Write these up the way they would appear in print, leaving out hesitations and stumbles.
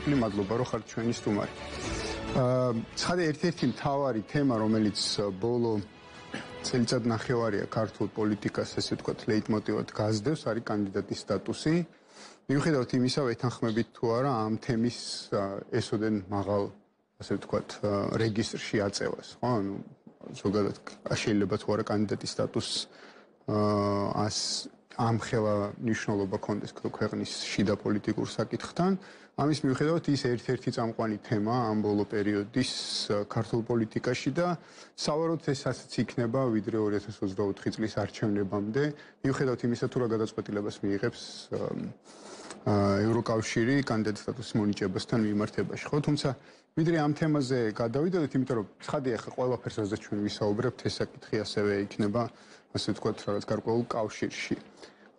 გასული, მადლობა რომ ხართ ჩვენი სტუმარი. ცხადე ერთ-ერთი მთავარი თემა, რომელიც ბოლო წელიწად ნახევარია ქართულ პოლიტიკას, ესე ვთქვათ, ლეიტმოტივად გასდევს, არის კანდიდატის სტატუსი. მიუხედავად იმისა, ვეთანხმებით თუ არა ამ თემის ესოდენ მაღალ, ასე ვთქვათ, რეგისტრში აწევას, ხო? ანუ ზოგადად შეიძლება თუ არა კანდიდატის სტატუსს ამხელა მნიშვნელობა კონდეს ქვეყნის შიდა პოლიტიკურ საკითხთან. ამის მიუხედავად ის ერთ-ერთი წამყვანი თემა ამ ბოლო პერიოდის ქართულ პოლიტიკაში და სავარაუდოდ ეს ასეც იქნება ვიდრე 2024 წლის არჩევნებამდე. მიუხედავად იმისა, თუ რა გადაწყვეტილებას მიიღებს ევროკავშირი კანდიდატის სტატუსის მონიჭებასთან მიმართებაში, ხო? თუმცა ვიდრე ამ თემაზე გადავიდოდეთ, იმიტომ რომ ცხადია ხა ყველაფერს რაზეც ჩვენ ვისაუბრებთ, ეს საკითხი ასევე იქნება, ასე ვთქვათ, რაღაც გარკვეულ კავშირში.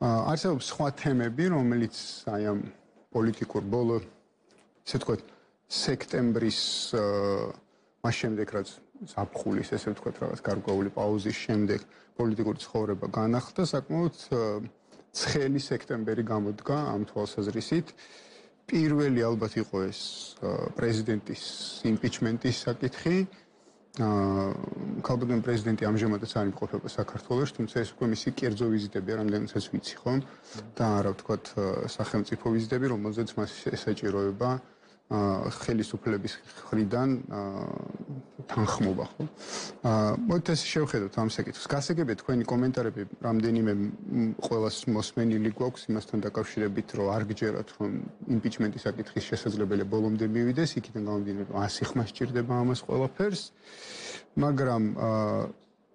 არსებობს სხვა თემები, რომელიც აი ამ პოლიტიკურ ბოლო, ესე ვთქვათ, სექტემბრის მას შემდეგ, რაც ზაფხულის, ესე ვთქვათ, რაღაც გარკვეული პაუზის შემდეგ პოლიტიკური ცხოვრება განახლდა, საკმაოდ ცხელი სექტემბერი გამოდგა ამ თვალსაზრისით. პირველი ალბათ იყო ეს პრეზიდენტის იმპიჩმენტის საკითხი. ქალბატონი პრეზიდენტი ამჟამადაც არ იმყოფება საქართველოში, თუმცა ეს უკვე მისი კერძო ვიზიტებია, რამდენიცაც ვიცი, ხო? და არა ვთქვათ სახელმწიფო ვიზიტები, რომელზეც მას ესაჭიროება ხელისუფლების მხრიდან თანხმობა, ხო? მოდით ეს შევხედოთ ამ საკითხს. გასაგებია თქვენი კომენტარები რამდენიმე ყველას მოსმენილი გვაქვს იმასთან დაკავშირებით, რომ არ გჯერათ, რომ იმპიჩმენტის საკითხის შესაძლებელია ბოლომდე მივიდეს, იქიდან გამომდინარე, რომ 100 ხმა სჭირდება ამას ყველაფერს, მაგრამ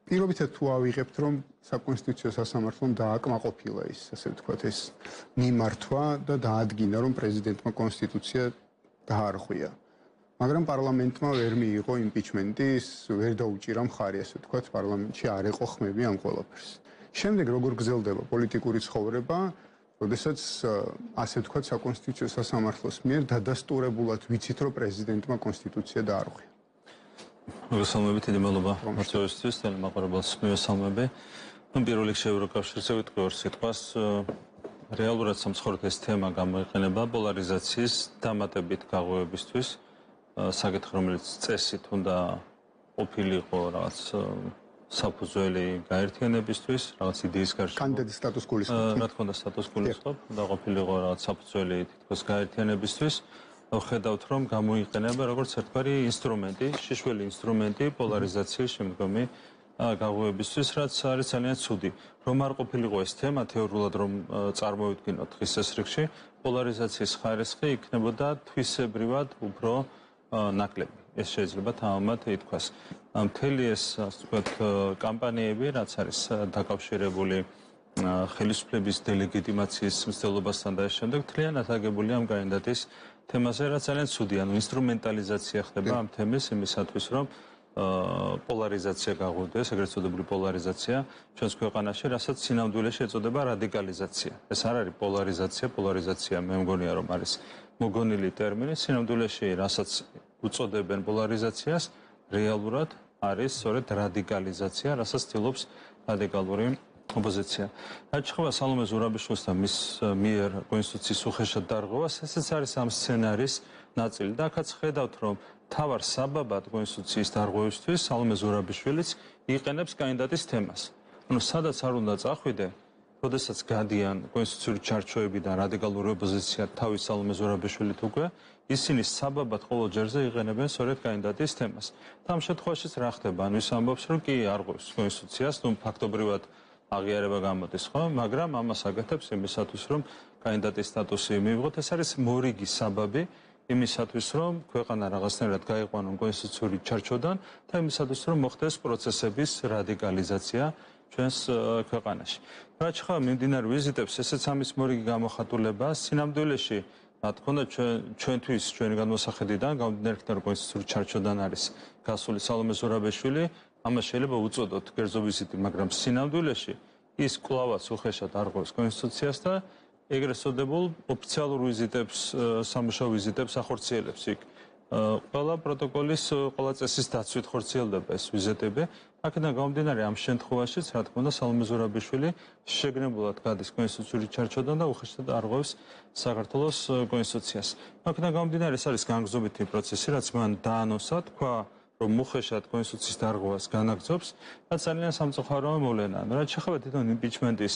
პირობითად თუ ავიღებთ, რომ საკონსტიტუციო სასამართლომ დააკმაყოფილა ის, ასე ვთქვათ, ეს მიმართვა და დაადგინა, რომ პრეზიდენტმა კონსტიტუცია დაარღვია. მაგრამ პარლამენტმა ვერ მიიღო იმპიჩმენტის, ვერ დაუჭირა მხარი, ასე ვთქვათ, პარლამენტში არ ეყო ხმები ამ ყველაფერს. შემდეგ როგორ გრძელდება პოლიტიკური ცხოვრება, როდესაც ასე ვთქვათ, საკონსტიტუციო სასამართლოს მიერ დადასტურებულად ვიცით, რომ პრეზიდენტმა კონსტიტუცია დაარღვია. მოგესალმებით, დიდი მადლობა მოწვევისთვის, თელემაყურებელს მივესალმები. პირველ რიგში ევროკავშირს ვიტყვი ორ სიტყვას. რეალურად სამცხოვრეთ ეს თემა გამოიყენება პოლარიზაციის დამატებით გაღვივებისთვის, საკითხი, რომელიც წესით უნდა ყოფილიყო რაღაც საფუძველი გაერთიანებისთვის, რაღაც იდეის გარშემო. კანდიდატის სტატუს გულისხმობთ. რა თქმა უნდა, სტატუს გულისხმობ და ყოფილიყო რაღაც საფუძველი თითქოს გაერთიანებისთვის. ხედავთ, რომ გამოიყენება როგორც ერთგვარი ინსტრუმენტი, შიშველი ინსტრუმენტი პოლარიზაციის შემდგომი გაღვივებისთვის, რაც არის ძალიან ცუდი. რომ არ ყოფილიყო ეს თემა, თეორიულად რომ წარმოვიდგინოთ დღის ეს რიგში, პოლარიზაციის ხარისხი იქნებოდა თვისებრივად უფრო ნაკლები. ეს შეიძლება თამამად ითქვას. მთელი ეს, ასე ვთქვათ, კამპანიები, რაც არის დაკავშირებული ხელისუფლების დელეგიტიმაციის მცდელობასთან და ეს შემდეგ მთლიანად აგებულია ამ კანდიდატის თემაზე, რაც ძალიან ცუდია, ანუ ინსტრუმენტალიზაცია ხდება ამ თემის იმისათვის, რომ პოლარიზაცია გაღვივდეს, ეგრეთ წოდებული პოლარიზაცია ჩვენს ქვეყანაში, რასაც სინამდვილეში ეწოდება რადიკალიზაცია. ეს არ არის პოლარიზაცია, პოლარიზაცია მე მგონია რომ არის მოგონილი ტერმინი, სინამდვილეში რასაც უწოდებენ პოლარიზაციას, რეალურად არის სწორედ რადიკალიზაცია, რასაც ცდილობს რადიკალური ოპოზიცია. რაც შეეხება სალომე ზურაბიშვილს და მის მიერ კონსტიტუციის უხეშად დარღვევას, ესეც არის ამ სცენარის ნაწილი. და აქაც ხედავთ, რომ თავარ საბაბად კონსტიტუციის დარღვევისთვის სალომე ზურაბიშვილიც იყენებს კანდიდატის თემას. ანუ სადაც არ უნდა წახვიდე, როდესაც გადიან კონსტიტუციური ჩარჩოებიდან რადიკალური ოპოზიცია თავის სალომე ზურაბიშვილით უკვე, ისინი საბაბად ყოველ ჯერზე იყენებენ სწორედ კანდიდატის თემას. და ამ შემთხვევაშიც რა ხდება? ანუ ის ამბობს, რომ კი არღვევს კონსტიტუციას, ნუ ფაქტობრივად აღიარება გამოდის, ხო? მაგრამ ამას აკეთებს იმისათვის, რომ კანდიდატის სტატუსი მიიღოთ. ეს არის მორიგი საბაბი იმისათვის, რომ ქვეყანა რაღაცნაირად გაიყვანონ კონსტიტუციური ჩარჩოდან და იმისათვის, რომ მოხდეს პროცესების რადიკალიზაცია ჩვენს ქვეყანაში. რაც შეეხება მიმდინარე ვიზიტებს, ესეც ამის მორიგი გამოხატულება სინამდვილეში, რა თქმა უნდა, ჩვენთვის, ჩვენი გადმოსახედიდან, გამომდინარე იქიდან, რომ კონსტიტუციური ჩარჩოდან არის გასული სალომე ზურაბიშვილი, ამას შეიძლება უწოდოთ კერძო ვიზიტი, მაგრამ სინამდვილეში ის კვლავაც უხეშად არღვევს კონსტიტუციას და ეგრეთ წოდებულ ოფიციალურ ვიზიტებს, სამუშაო ვიზიტებს ახორციელებს იქ. ყველა პროტოკოლის ყველა წესის დაცვით ხორციელდება ეს ვიზიტები. აქედან გამომდინარე ამ შემთხვევაშიც, რა თქმა უნდა, სალომე ზურაბიშვილი შეგნებულად გადის კონსტიტუციური ჩარჩოდან და უხეშად არღვევს საქართველოს კონსტიტუციას. აქედან გამომდინარე, ეს არის განგრძობითი პროცესი, რაც მან დაანონსა, თქვა, რომ უხეშად კონსტიტუციის დარღვევას განაგრძობს და ძალიან სამწუხაროა მოვლენა. რაც შეეხება თვითონ იმპიჩმენტის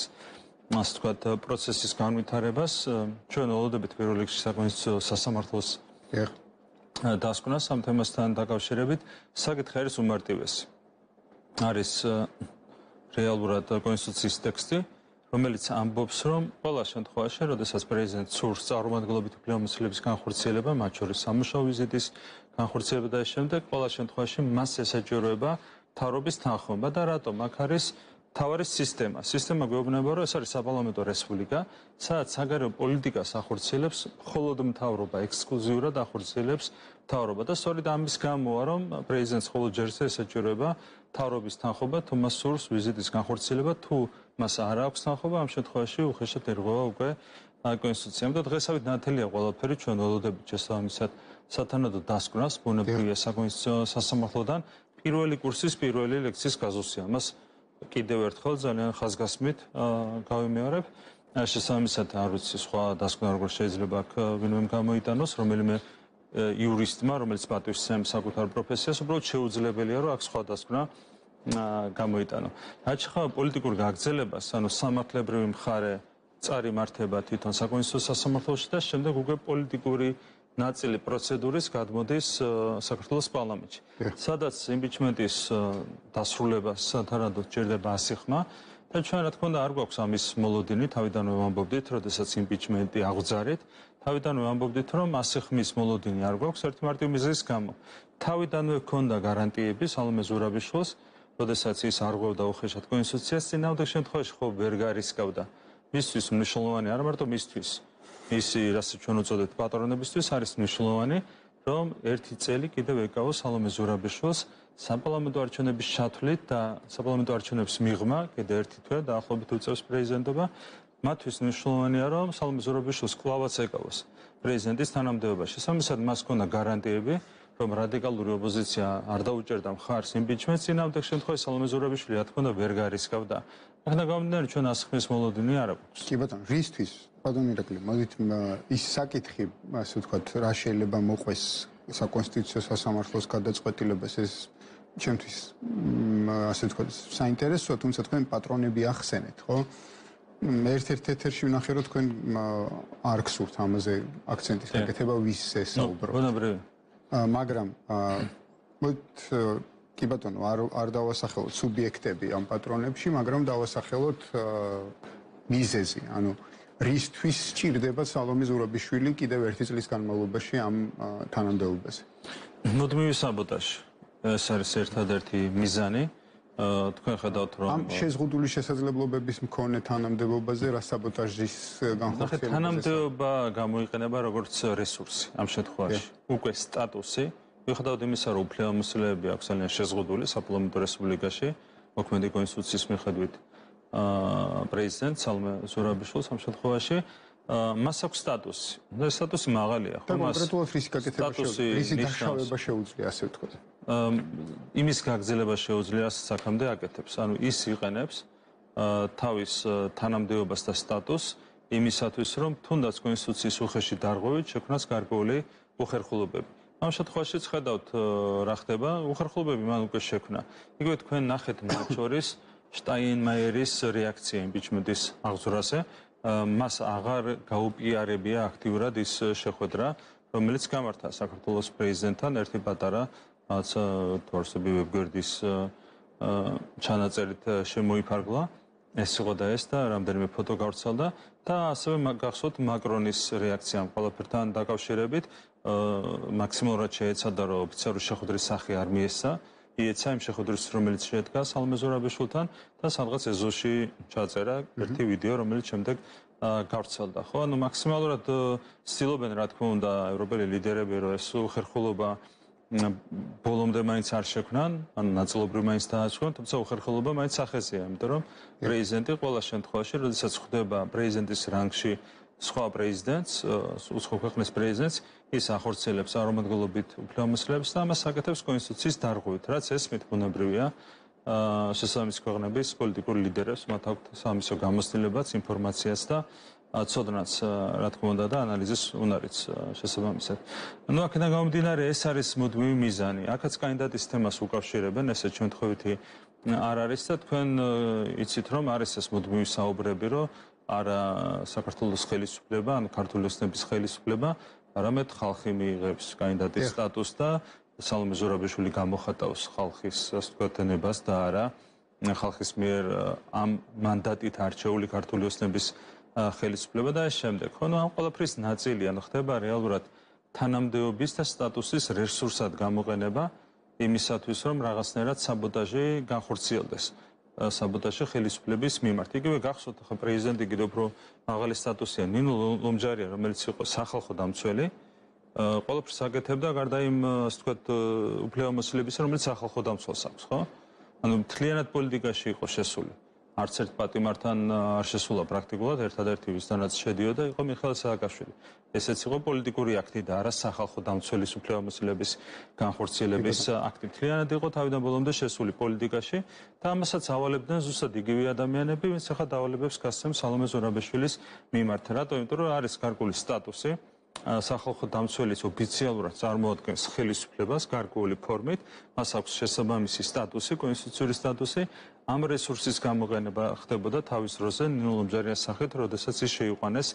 ასე ვთქვათ, პროცესის განვითარებას, ჩვენ ველოდებით პირველ რიგში საკონსტიტუციო სასამართლოს დასკვნას ამ თემასთან დაკავშირებით, საკითხი არის უმარტივესი. არის რეალურად კონსტიტუციის ტექსტი, რომელიც ამბობს, რომ ყველა შემთხვევაში, როდესაც პრეზიდენტს სურს წარმომადგენლობით უფლებამოსილების განხორციელება, მათ შორის სამუშაო ვიზიტის განხორციელება და შემდეგ ყველა შემთხვევაში მას ესაჭიროება მთავრობის თანხმობა და რატომ? აქ არის მთავარი სისტემა. სისტემა გვეუბნება, რომ ეს არის საპარლამენტო რესპუბლიკა, სადაც საგარეო პოლიტიკას ახორციელებს მხოლოდ მთავრობა, ექსკლუზიურად ახორციელებს მთავრობა და სწორედ ამის გამოა, რომ პრეზიდენტს მხოლოდ ჯერზე ესაჭიროება მთავრობის თანხმობა, თუ მას სურს ვიზიტის განხორციელება, თუ მას არ აქვს თანხმობა, ამ შემთხვევაში უხეშად ერღვევა უკვე კონსტიტუციამ და დღესავით ნათელია ყველაფერი, ჩვენ ველოდებით შესაბამისად სათანადო დასკვნას ბუნებრივია საკონსტიტუციო სასამართლოდან პირველი კურსის პირველი ლექციის გაზუსია. მას კიდევ ერთხელ ძალიან ხაზგასმით გავიმეორებ. შესაბამისად არ ვიცი სხვა დასკვნა როგორ შეიძლება აქ ვინმე გამოიტანოს, რომელიმე იურისტმა, რომელიც პატივისცემს საკუთარ პროფესიას, უბრალოდ შეუძლებელია, რომ აქ სხვა დასკვნა გამოიტანო. რაც შეეხება პოლიტიკურ გაგრძელებას, ანუ სამართლებრივი მხარე წარიმართება თვითონ საკონსტიტუციო სასამართლოში და შემდეგ უკვე პოლიტიკური ნაწილი პროცედურის გადმოდის საქართველოს პარლამენტში. სადაც იმპიჩმენტის დასრულებას სათანადოდ ჭირდება 100 ხმა და ჩვენ რა თქმა უნდა არ გვაქვს ამის მოლოდინი, თავიდანვე ვამბობდით, როდესაც იმპიჩმენტი აღძარით, თავიდანვე ვამბობდით, რომ 100 ხმის მოლოდინი არ გვაქვს ერთი მარტივი მიზეზის გამო. თავიდანვე ჰქონდა გარანტიები სალომე ზურაბიშვილს, როდესაც ის არღვევდა უხეშად კონსტიტუციას, წინააღმდეგ შემთხვევაში ხო ვერ გარისკავდა. მისთვის მნიშვნელოვანი არ მარტო მისთვის ისი, რასაც ჩვენ უწოდებთ პატრონებისთვის, არის მნიშვნელოვანი, რომ ერთი წელი კიდევ ეკავა სალომე ზურაბიშვილს საპარლამენტო არჩევნების ჩათვლით და საპარლამენტო არჩევნების მიღმა, კიდევ ერთი თვე დაახლოებით უწევს პრეზიდენტობა. მათთვის მნიშვნელოვანია, რომ სალომე ზურაბიშვილს კვლავაც ეკავოს პრეზიდენტის თანამდებობაში. შესაბამისად, მას ჰქონდა გარანტიები, რომ რადიკალური ოპოზიცია არ დაუჭერდა მხარს იმპიჩმენტს, წინააღმდეგ შემთხვევაში სალომე ზურაბიშვილი რა თქმა უნდა ვერ გარისკავდა. აქედან გამომდინარე, ჩვენ 100 ხმის მოლოდინი არ აქვს. კი ბატონო, რისთვის? ბატონო ირაკლი, მოდით ის საკითხი, ასე ვთქვათ, რა შეიძლება მოყვეს საკონსტიტუციო სასამართლოს გადაწყვეტილებას, ეს ჩემთვის ასე ვთქვათ, საინტერესოა, თუმცა თქვენ პატრონები ახსენეთ, ხო? ერთ-ერთ ეთერში ვნახე, რომ თქვენ არ გსურთ ამაზე აქცენტის გაკეთება, ვის ესაუბროთ. ბუნებრივი. მაგრამ მოდით კი ბატონო, არ დავასახელოთ სუბიექტები ამ პატრონებში, მაგრამ დავასახელოთ მიზეზი, ანუ რისთვის სჭირდება სალომე ზურაბიშვილი კიდევ ერთი წლის განმავლობაში ამ თანამდებობაზე. მუდმივი საბოტაჟი. ეს არის ერთადერთი მიზანი. თქვენ ხედავთ, რომ ამ შეზღუდული შესაძლებლობების მქონე თანამდებობაზე რა საბოტაჟის განხორციელებაზე. თანამდებობა გამოიყენება როგორც რესურსი ამ შემთხვევაში. უკვე სტატუსი მიუხედავად იმისა, რომ უფლებამოსილები აქვს ძალიან შეზღუდული საპარლამენტო რესპუბლიკაში, მოქმედი კონსტიტუციის მიხედვით პრეზიდენტ სალომე ზურაბიშვილს ამ შემთხვევაში მას აქვს სტატუსი. და ეს სტატუსი მაღალია, ხო? კონკრეტულად რისი გაკეთება შეუძლია, რისი დაშავება შეუძლია, ასე ვთქვათ. იმის გაგრძელება შეუძლია აქამდე აკეთებს. ანუ ის იყენებს თავის თანამდებობას და სტატუსს იმისათვის, რომ თუნდაც კონსტიტუციის უხეში დარღვევით შექმნას გარკვეული უხერხულობები. ამ შემთხვევაში ხედავთ რა ხდება, უხერხულობები მან უკვე შექმნა. იგივე თქვენ ნახეთ მათ შორის შტაინმაიერის რეაქცია იმპიჩმენტის აღძვრაზე. მას აღარ გაუპიარებია აქტიურად ის შეხვედრა, რომელიც გამართა საქართველოს პრეზიდენტთან ერთი პატარა თორსები ვებგვერდის ჩანაწერით შემოიფარგლა. ეს იყო და ეს და რამდენიმე ფოტო გავრცელდა და ასევე გახსოვთ მაკრონის რეაქცია ამ ყველაფერთან დაკავშირებით. მაქსიმალურად შეეცადა, რომ ოფიციალური შეხვედრის სახე არ მიესცა. იეცა იმ შეხვედრის, რომელიც შედგა სალომე ზურაბიშვილთან და სადღაც ეზოში ჩაწერა ერთი ვიდეო, რომელიც შემდეგ გავრცელდა. ხო, ანუ მაქსიმალურად ცდილობენ, რა თქმა უნდა, ევროპელი ლიდერები, რომ ეს უხერხულობა ბოლომდე მაინც არ შექმნან, ანუ ნაწილობრივ მაინც დაასრულონ, თუმცა უხერხულობა მაინც სახეზეა, იმიტომ რომ პრეზიდენტი ყველა შემთხვევაში, როდესაც ხდება პრეზიდენტის რანგში სხვა პრეზიდენტს, სხვა ქვეყნის პრეზიდენტს, ის ახორციელებს არამადგილობით უფლებამოსილებს და ამას აკეთებს კონსტიტუციის დარღვევით, რაც ესმით ბუნებრივია. შესაბამისი ქვეყნების პოლიტიკური ლიდერებს მათ აქვთ სამისო გამოცდილებაც, ინფორმაციაც და ცოდნაც, რა თქმა უნდა, და ანალიზის უნარიც შესაბამისად. ნუ აქედან გამომდინარე, ეს არის მუდმივი მიზანი. აქაც კანდიდატის თემას უკავშირებენ, ესე შემთხვევითი არ არის და თქვენ იცით, რომ არის ეს მუდმივი საუბრები, რომ არა საქართველოს ხელისუფლება, ან ქართული ოცნების ხელისუფლება, არამედ ხალხი მიიღებს კანდიდატის სტატუსს და სალომე ზურაბიშვილი გამოხატავს ხალხის, ასე ვთქვათ, დენებას და არა ხალხის მიერ ამ მანდატით არჩეული ქართული ოცნების ხელისუფლება და ეს შემდეგ. ხო, ნუ ამ ყველაფრის ნაწილია, ხდება რეალურად თანამდებობის და სტატუსის რესურსად გამოყენება იმისათვის, რომ რაღაცნაირად საბოტაჟი განხორციელდეს. საბოტაჟი ხელისუფლების მიმართ. იგივე გახსოვთ, ხო, პრეზიდენტი კიდევ უფრო მაღალი სტატუსია ნინო ლომჯარია, რომელიც იყო სახალხო დამცველი. ყველაფერს აკეთებდა გარდა იმ, ასე ვთქვათ, უფლებამოსილებისა, რომელიც სახალხო დამცველს აქვს, ხო? ანუ მთლიანად პოლიტიკაში იყო შესული. არც ერთ პატიმართან არ შესულა პრაქტიკულად, ერთადერთი ვისთანაც შედიოდა იყო მიხეილ სააკაშვილი. ესეც იყო პოლიტიკური აქტი და არა სახალხო დამცველის უფლებამოსილების განხორციელების აქტი. მთლიანად იყო თავიდან ბოლომდე შესული პოლიტიკაში და ამასაც ავალებდნენ ზუსტად იგივე ადამიანები, ვინც ახლა დავალებებს გასცემს სალომე ზურაბიშვილის მიმართ. რატომ? იმიტომ რომ არის გარკვეული სტატუსი სახალხო დამცველის ოფიციალურად წარმოადგენს ხელისუფლებას გარკვეული ფორმით, მას აქვს შესაბამისი სტატუსი, კონსტიტუციური სტატუსი. ამ რესურსის გამოყენება ხდებოდა თავის დროზე ნინო ლომჯარიას სახით, როდესაც ის შეიყვანეს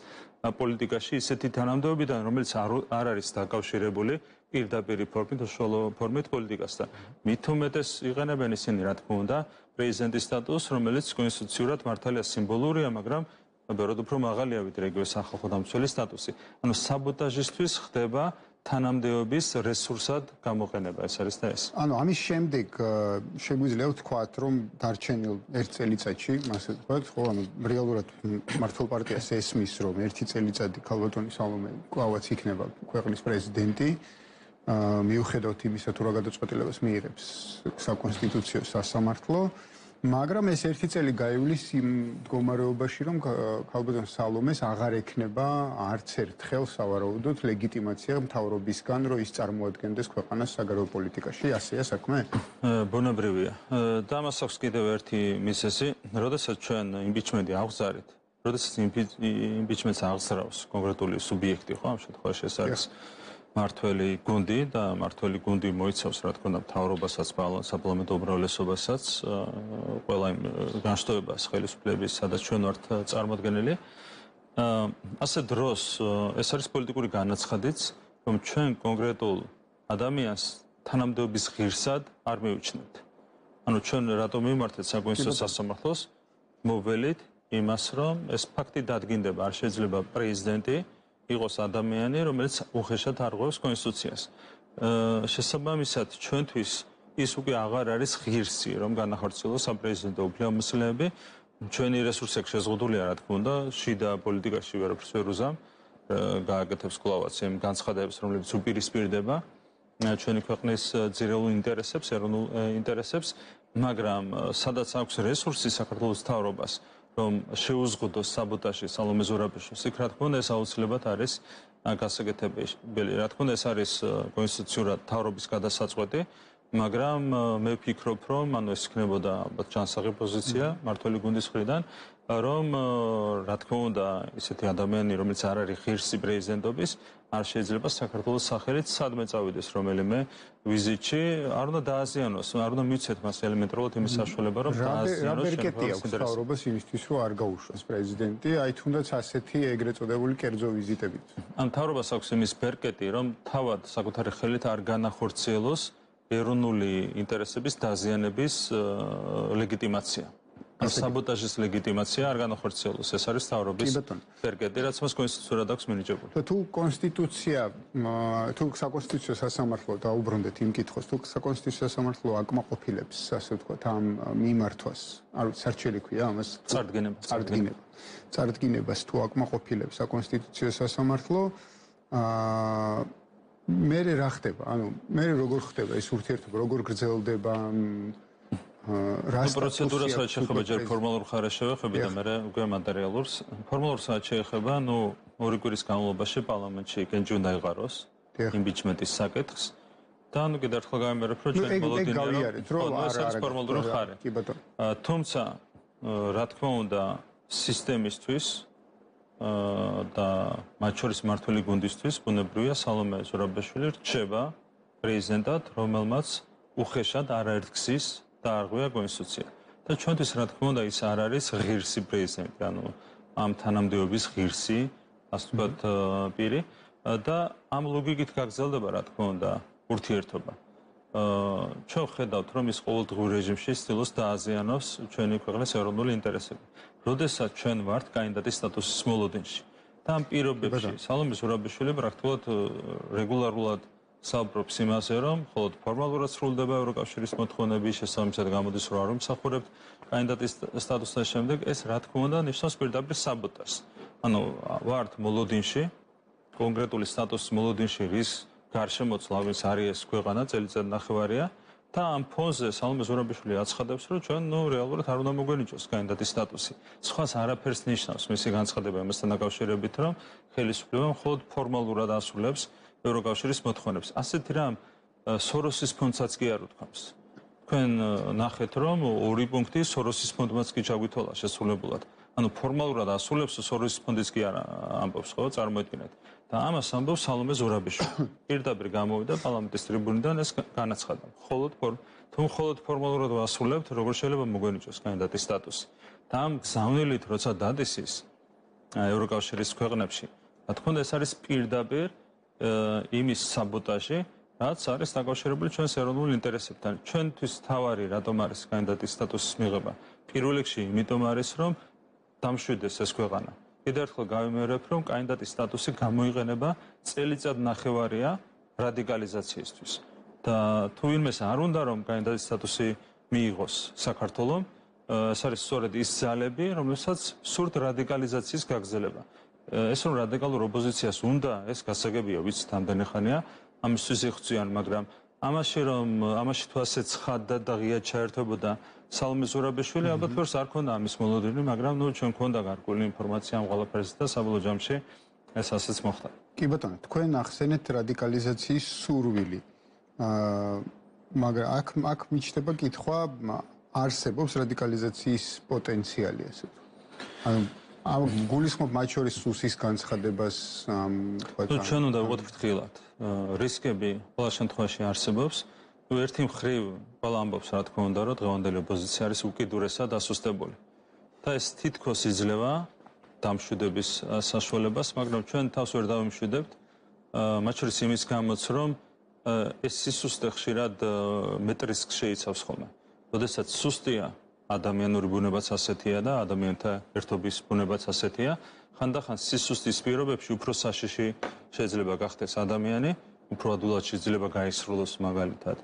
პოლიტიკაში ისეთი თანამდებობიდან, რომელიც არ არის დაკავშირებული პირდაპირ ფორმით, უშუალო ფორმით პოლიტიკასთან. მით უმეტეს იყენებენ ისინი, რა თქმა უნდა, პრეზიდენტის სტატუსს, რომელიც კონსტიტუციურად მართალია სიმბოლურია, მაგრამ ბევრად უფრო მაღალია ვიდრე იგივე სახალხო დამცველის სტატუსი. ანუ საბოტაჟისთვის ხდება თანამდებობის რესურსად გამოყენება, ეს არის და ეს. ანუ ამის შემდეგ შეგვიძლია ვთქვათ, რომ დარჩენილ ერთ წელიწადში, ასე ვთქვათ, ხო, ანუ რეალურად მართლ პარტიას ესმის, რომ ერთი წელიწადი ქალბატონი სალომე კლავაც იქნება ქვეყნის პრეზიდენტი, მიუხედავად იმისა, თუ რა გადაწყვეტილებას მიიღებს საკონსტიტუციო სასამართლო. მაგრამ ეს ერთი წელი გაივლის იმ მდგომარეობაში, რომ ქალბატონ სალომეს აღარ ექნება არც ერთხელ სავარაუდოდ ლეგიტიმაცია მთავრობისგან, რომ ის წარმოადგენდეს ქვეყანას საგარეო პოლიტიკაში. ასეა საქმე? ბუნებრივია. და ამას აქვს კიდევ ერთი მიზეზი, როდესაც ჩვენ იმპიჩმენტი ავხსარით, როდესაც იმპიჩმენტს აღსრავს კონკრეტული სუბიექტი, ხო, ამ შემთხვევაში ეს არის მართველი გუნდი და მართველი გუნდი მოიცავს, რა თქმა უნდა, მთავრობასაც, საპარლამენტო უმრავლესობასაც, ყველა იმ განშტოებას ხელისუფლების, სადაც ჩვენ ვართ წარმოდგენილი. ასე დროს ეს არის პოლიტიკური განაცხადიც, რომ ჩვენ კონკრეტულ ადამიანს თანამდებობის ღირსად არ მივიჩნევთ. ანუ ჩვენ რატომ მიმართეთ საკონსტიტუციო სასამართლოს, მოვველით იმას, რომ ეს ფაქტი დადგინდება, არ შეიძლება პრეზიდენტი იყოს ადამიანი, რომელიც უხეშად არღვევს კონსტიტუციას. შესაბამისად, ჩვენთვის ის უკვე აღარ არის ღირსი, რომ განახორციელოს საპრეზიდენტო უფლებამოსილები. ჩვენი რესურსები შეზღუდულია, რა თქმა უნდა, შიდა პოლიტიკაში ვერაფერს ვერ უზამ, გააკეთებს კვლავაც იმ განცხადებებს, რომლებიც უპირისპირდება ჩვენი ქვეყნის ძირეულ ინტერესებს, ეროვნულ ინტერესებს, მაგრამ სადაც აქვს რესურსი საქართველოს მთავრობას, რომ შეუზღუდოს საბოტაჟი სალომე ზურაბიშვილს, იქ რა თქმა უნდა ეს აუცილებლად არის გასაკეთებელი. რა თქმა უნდა ეს არის კონსტიტუციურად მთავრობის გადასაწყვეტი, მაგრამ მე ვფიქრობ, რომ ანუ ეს იქნებოდა ალბათ ჯანსაღი პოზიცია მართველი გუნდის მხრიდან, რომ რა თქმა უნდა ისეთი ადამიანი, რომელიც არ არის ღირსი პრეზიდენტობის, არ შეიძლება საქართველოს სახელით სადმე წავიდეს რომელიმე ვიზიტში, არ უნდა დააზიანოს, არ უნდა მივცეთ მას ელემენტარულად იმის საშუალება, რომ დააზიანოს შემდგომში მთავრობას იმისთვის, რომ არ გაუშვას პრეზიდენტი, აი თუნდაც ასეთი ეგრეთ წოდებული კერძო ვიზიტებით. ან მთავრობას აქვს იმის ბერკეტი, რომ თავად საკუთარი ხელით არ განახორციელოს ეროვნული ინტერესების დაზიანების ლეგიტიმაცია. საბოტაჟის ლეგიტიმაცია არ განახორციელოს. ეს არის მთავრობის ბერკეტი, რაც მას კონსტიტუციურად აქვს მინიჭებული. თუ კონსტიტუცია, თუ საკონსტიტუციო სასამართლო დაუბრუნდეთ იმ კითხვას, თუ საკონსტიტუციო სასამართლო აკმაყოფილებს, ასე ვთქვათ, ამ მიმართვას, ანუ სარჩელი ქვია ამას, წარდგინებას თუ აკმაყოფილებს საკონსტიტუციო სასამართლო, მე რა ხდება? ანუ მე როგორ ხდება ეს ურთიერთობა, როგორ გრძელდება? პროცედურას რაც შეეხება ჯერ ფორმალურ ხარეს შევეხები და მე უკვე მატერიალურს. ფორმალურს რაც შეეხება, ორი კვირის განმავლობაში პარლამენტში კენჭი უნდა იყაროს. იმპიჩმენტის საკითხს. და ანუ კიდევ ერთხელ გამიმერებ, რომ ჩვენ მოლოდინია ეს არის ფორმალური ხარი. თუმცა რა თქმა უნდა სისტემისთვის და მათ შორის მმართველი გუნდისთვის ბუნებრივია სალომე ზურაბაშვილი რჩება პრეზიდენტად, რომელმაც უხეშად არაერთ გზის დაარღვია კონსტიტუცია. და ჩვენთვის რა თქმა უნდა ის არ არის ღირსი პრეზიდენტი, ანუ ამ თანამდებობის ღირსი, ასე ვთქვათ, პირი და ამ ლოგიკით გაგრძელდება რა თქმა უნდა ურთიერთობა. ჩვენ ხედავთ, რომ ის ყოველდღიურ რეჟიმში ცდილობს დააზიანოს ჩვენი ქვეყნის ეროვნული ინტერესები. როდესაც ჩვენ ვართ კანდიდატის სტატუსის მოლოდინში და ამ პირობებში სალომე ზურაბაშვილი პრაქტიკულად რეგულარულად საუბრობს იმაზე, რომ მხოლოდ ფორმალურად სრულდება ევროკავშირის მოთხოვნები, შესაბამისად გამოდის, რომ არ უმსახურებთ კანდიდატის სტატუსთან შემდეგ, ეს რა თქმა უნდა ნიშნავს პირდაპირ საბოტაჟს. ანუ ვართ მოლოდინში, კონკრეტული სტატუსის მოლოდინში, რის გარშემოცლა ვის არის ეს ქვეყანა, წელიწად ნახევარია და ამ ფონზე სალომე ზურაბაშვილი აცხადებს, რომ ჩვენ რეალურად არ უნდა მოგვენიჭოს კანდიდატის სტატუსი. სხვას არაფერს ნიშნავს მისი განცხადება იმასთან დაკავშირებით, რომ ხელისუფლება მხოლოდ ფორმალურად ასრულებს ევროკავშირის მოთხოვნებს. ასეთი რამ სოროსის ფონდსაც კი არ უთქვამს. თქვენ ნახეთ, რომ ორი პუნქტი სოროსის ფონდმაც კი ჩაგვითვალა შესრულებულად. ანუ ფორმალურად ასრულებს სოროსის ფონდის კი არ ამბობს, ხო, წარმოიდგინეთ. და ამას ამბობს სალომე ზურაბაშვილი. პირდაპირ გამოვიდა პარლამენტის ტრიბუნიდან ეს განაცხადა. მხოლოდ ფორმალურად ასრულებთ, როგორ შეიძლება მოგვენიჭოს კანდიდატის სტატუსი. და ამ გზავნილით, როცა დადის ის ევროკავშირის ქვეყნებში, რა თქმა უნდა ეს არის პირდაპირ იმის საბოტაჟი, რაც არის დაკავშირებული ჩვენს ეროვნულ ინტერესებთან. ჩვენთვის თავარი რატომ არის კანდიდატის სტატუსის მიღება? პირველ რიგში იმიტომ არის, რომ დამშვიდეს ეს ქვეყანა. კიდევ ერთხელ გავიმეორებ, რომ კანდიდატის სტატუსი გამოიყენება წელიწად ნახევარია რადიკალიზაციისთვის. და თუ ვინმეს არ უნდა რომ კანდიდატის სტატუსი მიიღოს საქართველოს, ეს არის სწორედ ის ძალები, რომელსაც სურთ რადიკალიზაციის გაგრძელება. ეს რომ რადიკალურ ოპოზიციას უნდა, ეს გასაგებია, ვიცით ამდენი ხანია, ამისთვის იხწვიან, მაგრამ ამაში თუ ასე ცხადდა და ღიად ჩაერთვებოდა სალომე ზურაბაშვილი, ალბათ ვერს არ ქონდა ამის მოლოდინი, მაგრამ ჩვენ ქონდა გარკვეული ინფორმაცია ამ ყველაფერზე და საბოლოო ჯამში ეს ასეც მოხდა. კი ბატონო, თქვენ ახსენეთ რადიკალიზაციის სურვილი. მაგრამ აქ მიჩნდება კითხვა, არსებობს რადიკალიზაციის პოტენციალი, ასე ვთქვათ. ამ გულისხმობ მათ შორის სუსის განცხადებას, თქვა. ჩვენ უნდა ვიყოთ ფრთხილად. რისკები ყველა შემთხვევაში არსებობს. ერთი მხრივ ყველა ამბობს, რა თქმა უნდა, რომ დღევანდელი ოპოზიცია არის უკიდურესად დასუსტებული. და ეს თითქოს იძლევა დამშვიდების საშუალებას, მაგრამ ჩვენ თავს ვერ დავიმშვიდებთ. მათ შორის იმის გამოც, რომ ეს სისუსტე ხშირად მეტ რისკს შეიცავს ხოლმე. როდესაც სუსტია ადამიანური ბუნებაც ასეთია და ადამიანთა ერთობის ბუნებაც ასეთია, ხანდახან სისუსტის პირობებში უფრო საშიში შეიძლება გახდეს ადამიანი, უფრო ადვილად შეიძლება გაისრულოს მაგალითად,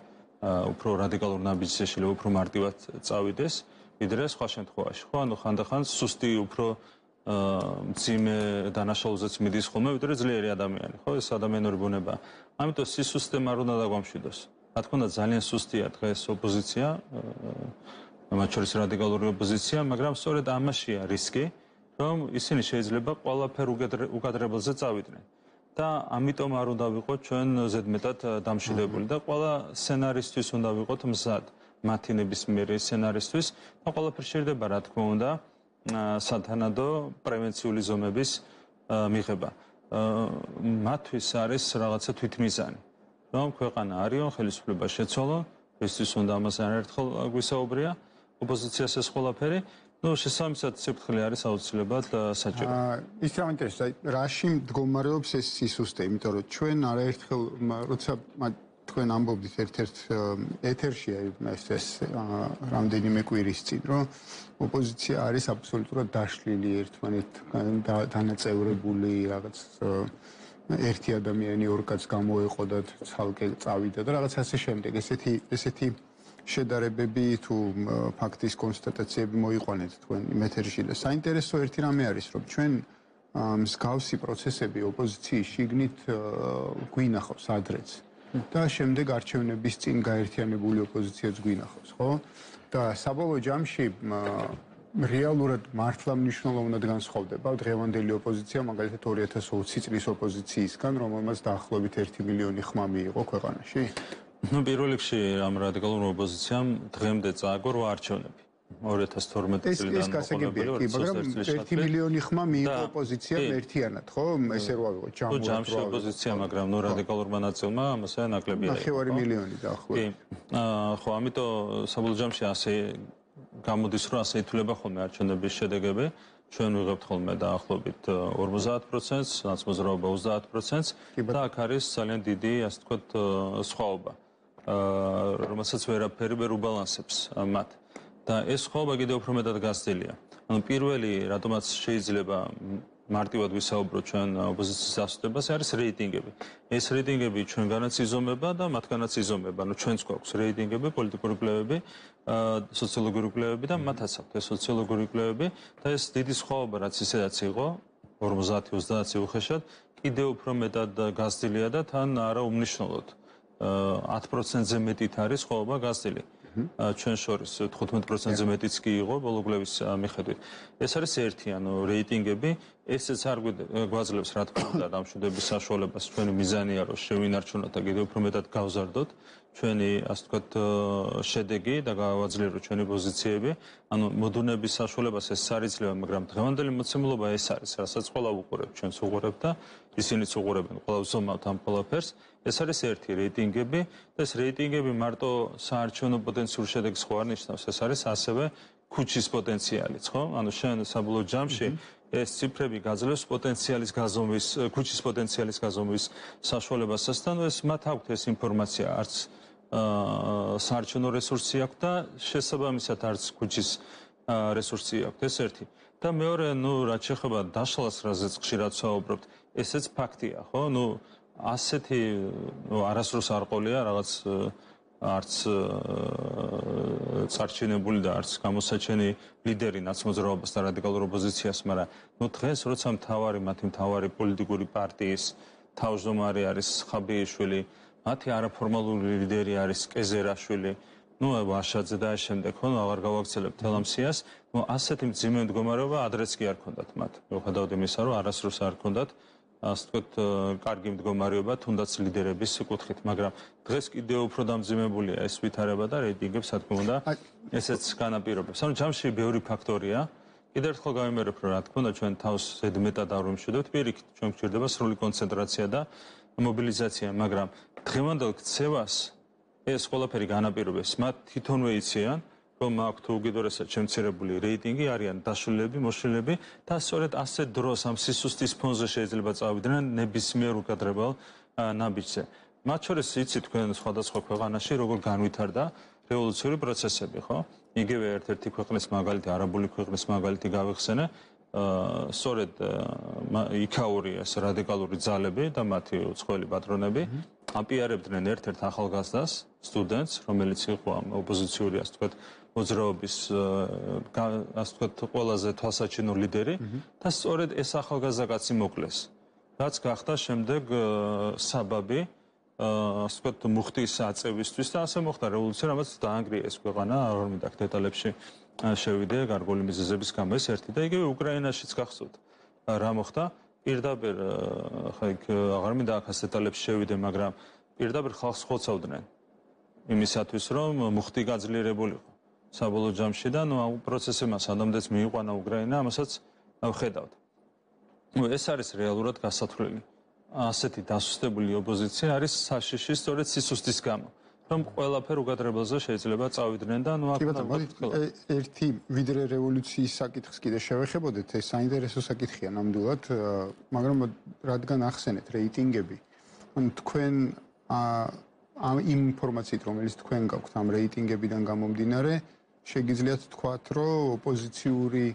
უფრო რადიკალურ ნაბიჯს შეიძლება უფრო მარტივად წავიდეს, ვიდრე სხვა შემთხვევაში. ხო, ანუ ხანდახან სუსტი უფრო მძიმე დანაშაულზეც მიდის ხოლმე, ვიდრე ძლიერი ადამიანი. ხო, ეს ადამიანური ბუნებაა. ამიტომ სისუსტემ არ უნდა დაგვამშვიდოს. რა თქმა უნდა, ძალიან სუსტია დღეს ოპოზიცია, მათ შორის რადიკალური ოპოზიცია, მაგრამ სწორედ ამაშია რისკი, რომ ისინი შეიძლება ყველაფერ უკადრებელზე წავიდნენ. და ამიტომ არ უნდა ვიყოთ ჩვენ ზედმეტად დამშვიდებული და ყველა სცენარისტვის უნდა ვიყოთ მზად, მათი ნებისმიერი სცენარისტვის და ყველაფერი შეიძლება, რა თქმა უნდა, სათანადო პრევენციული ზომების მიღება. მათთვის არის რაღაცა თვითმიზანი, რომ ქვეყანა არიონ, ხელისუფლება შეცვალონ, ესთვის უნდა ამას არაერთხელ გვისაუბრია, ოპოზიციას ეს ყველაფერი, შესაბამისად სიფრთხილე არის აუცილებლად საჭირო. ის რა ინტერესია, რაში მდგომარეობს ეს სისუსტე, იმიტომ რომ ჩვენ არაერთხელ, როცა თქვენ ამბობდით ერთ-ერთ ეთერში ეს რამდენიმე კვირის წინ, რომ ოპოზიცია არის აბსოლუტურად დაშლილი ერთმანეთთან დანაწევრებული, რაღაც ერთი ადამიანი ორ კაცს გამოეყო და ცალკე წავიდა და რაღაც ასე შემდეგ. ესეთი შედარებები თუ ფაქტის კონსტატაციები მოიყვანეთ თქვენ ეთერში და საინტერესო ერთი რამე არის, რომ ჩვენ მსგავსი პროცესები ოპოზიციის შიგნით გვინახავს ადრეც და შემდეგ არჩევნების წინ გაერთიანებული ოპოზიციაც გვინახავს, ხო? და საბოლოო ჯამში რეალურად მართლა მნიშვნელოვნად განსხვავდება დღევანდელი ოპოზიცია, მაგალითად 2020 წლის ოპოზიციისგან, რომელმაც დაახლოებით 1 მილიონი ხმა მიიღო ქვეყანაში? პირველ რიგში ამ რადიკალურ ოპოზიციამ დღემდე წააგო 8 არჩევნები. 2012 წლიდან ეს გასაგებია, კი, მაგრამ 1 მილიონი ხმა მიიღო ოპოზიციამ ერთიანად, ხო? ესე რო ავიღოთ ჯამში ოპოზიცია, მაგრამ რადიკალურმა ნაწილმა ამასე ნაკლები აიღო. 9 მილიონი დაახლოებით. კი. ხო, ამიტომ საბოლოო ჯამში ასე გამოდის, რომ ასე ითვლება ხოლმე არჩევნების შედეგები. ჩვენ ვიღებთ ხოლმე დაახლოებით 50%-ს, ნაცმოძრაობა 30%-ს და აქ არის ძალიან დიდი, ასე ვთქვათ, სხვაობა, რომელსაც ვერაფერი ვერ უბალანსებს მათ. და ეს სხვაობა კიდევ უფრო მეტად გასწელია. ანუ პირველი, რატომაც შეიძლება მარტივად ვისაუბროთ ჩვენ ოპოზიციის დასუსტებას, არის რეიტინგები. ეს რეიტინგები ჩვენგანაც იზომება და მათგანაც იზომება. ანუ ჩვენც გვაქვს რეიტინგები, პოლიტიკური კვლევები, სოციოლოგიური კვლევები და მათაც აქვთ ეს სოციოლოგიური კვლევები და ეს დიდი სხვაობა, რაც ისედაც იყო 50-30 უხეშად, კიდევ უფრო მეტად გასწელია და თან არა უმნიშვნელოდ. 10%-ზე მეტით არის სხვაობა გასწელი. ჩვენ შორის 15%-ზე მეტიც კი იყო ბოლო კვლევის მიხედვით. ეს არის ერთი, ანუ რეიტინგები, ესეც არ გვაძლევს რა თქმა უნდა დამშვიდების საშუალებას. ჩვენი მიზანია რომ შევინარჩუნოთ და კიდევ უფრო მეტად გავზარდოთ ჩვენი, ასე ვთქვათ, შედეგი და გავაძლიეროთ ჩვენი პოზიციები. ანუ მოდუნების საშუალებას ეს არ იძლევა, მაგრამ დღევანდელი მოცემულობა ეს არის, რასაც ყველა უყურებთ, ჩვენც უყურებთ და ისინიც უყურებენ, ყველა ვზომავთ ამ ყველაფერს. ეს არის ერთი რეიტინგები და ეს რეიტინგები მარტო საარჩევნო პოტენციურ შედეგს ხო არ ნიშნავს, ეს არის ასევე ქუჩის პოტენციალიც, ხო? ანუ შენ საბოლოო ჯამში ეს ციფრები გაძლევს პოტენციალის გაზომვის, ქუჩის პოტენციალის გაზომვის საშუალებასაც და ეს მათ აქვთ ეს ინფორმაცია, არც საარჩევნო რესურსი აქვს და შესაბამისად არც ქუჩის რესურსი აქვს, ეს ერთი. და მეორე, რაც შეეხება დაშლას, რაზეც ხშირად ვსაუბრობთ, ესეც ფაქტია, ხო? ასეთი არასდროს არ ყოლია რაღაც არც წარჩინებული და არც გამოსაჩენი ლიდერი ნაცმოძრაობას და რადიკალურ ოპოზიციას, მაგრამ დღეს როცა მათი მთავარი პოლიტიკური პარტიის თავმჯდომარე არის ხაბიიშვილი, მათი არაფორმალური ლიდერი არის კეზერაშვილი, ვაშაძე და ამ შემდეგ, ხო, აღარ გავაგრძელებთ თელ ამ სიას, ასეთი მძიმე მდგომარეობა ადრეც კი არ ქონდათ მათ. მიუხედავად იმისა, რომ არასდროს არ ქონდათ ასე ვთქვათ, კარგი მდგომარეობა თუნდაც ლიდერების კუთხით, მაგრამ დღეს კიდევ უფრო დამძიმებულია ეს ვითარება და რეიტინგებს, რა თქმა უნდა, ესეც განაპირობებს. ანუ ჯამში ბევრი ფაქტორია. კიდევ ერთხელ გავიმერებ, რომ რა თქმა უნდა, ჩვენ თავს ზედმეტად არ ვიმშვიდობთ, პირიქით, ჩვენ გვჭირდება სრული კონცენტრაცია და მობილიზაცია, მაგრამ დღევანდელ ქცევას ეს ყველაფერი განაპირობებს. მათ თვითონვე იციან, რომ აქვთ უგიდურესად შემცირებული რეიტინგი, არიან დაშლილები, მოშლილები და სწორედ ასეთ დროს ამ სისუსტის ფონზე შეიძლება წავიდნენ ნებისმიერ უკადრებელ ნაბიჯზე. მათ შორის იცით თქვენ სხვადასხვა ქვეყანაში როგორ განვითარდა რევოლუციური პროცესები, ხო? იგივე ერთ-ერთი ქვეყნის მაგალითი, არაბული ქვეყნის მაგალითი გავიხსენე, სწორედ იქაური ეს რადიკალური ძალები და მათი უცხოელი პატრონები აპიარებდნენ ერთ-ერთ ახალგაზრდას, სტუდენტს, რომელიც იყო ამ ოპოზიციური, ასე ვთქვათ, მოძრაობის, ასე ვთქვათ, ყველაზე თვალსაჩინო ლიდერი და სწორედ ეს ახალგაზრდა კაცი მოკლეს, რაც გახდა შემდეგ საბაბი, ასე ვთქვათ, მუხტის აწევისთვის და ასე მოხდა რევოლუცია, რამაც დაანგრია ეს ქვეყანა, არ მინდა დეტალებში შევიდე, გარკვეული მიზეზების გამო ეს ერთი და იგივე უკრაინაშიც გახსოვთ რა მოხდა. პირდაპირ ხა იქ აღარ მინდა ახაც დეტალებში შევიდე, მაგრამ პირდაპირ ხალხს ხოცავდნენ იმისათვის, რომ მუხტი გაძლიერებულიყო საბოლოო ჯამში და ამ პროცესებმა სამდამდეც მიიყვანა უკრაინა, ამასაც ვხედავთ. ეს არის რეალურად გასათვლელი. ასეთი დასუსტებული ოპოზიცია არის საშიში სწორედ სისუსტის გამო, რომ ყველაფერ უკადრებელზე შეიძლება წავიდნენ და ერთი ვიდრე რევოლუციის საკითხს კიდე შევეხებოდეთ, ეს საინტერესო საკითხია ნამდვილად, მაგრამ რადგან ახსენეთ რეიტინგები, თქვენ ამ ინფორმაციით, რომელიც თქვენ გაქვთ ამ რეიტინგებიდან გამომდინარე, შეგიძლიათ თქვათ, რომ ოპოზიციური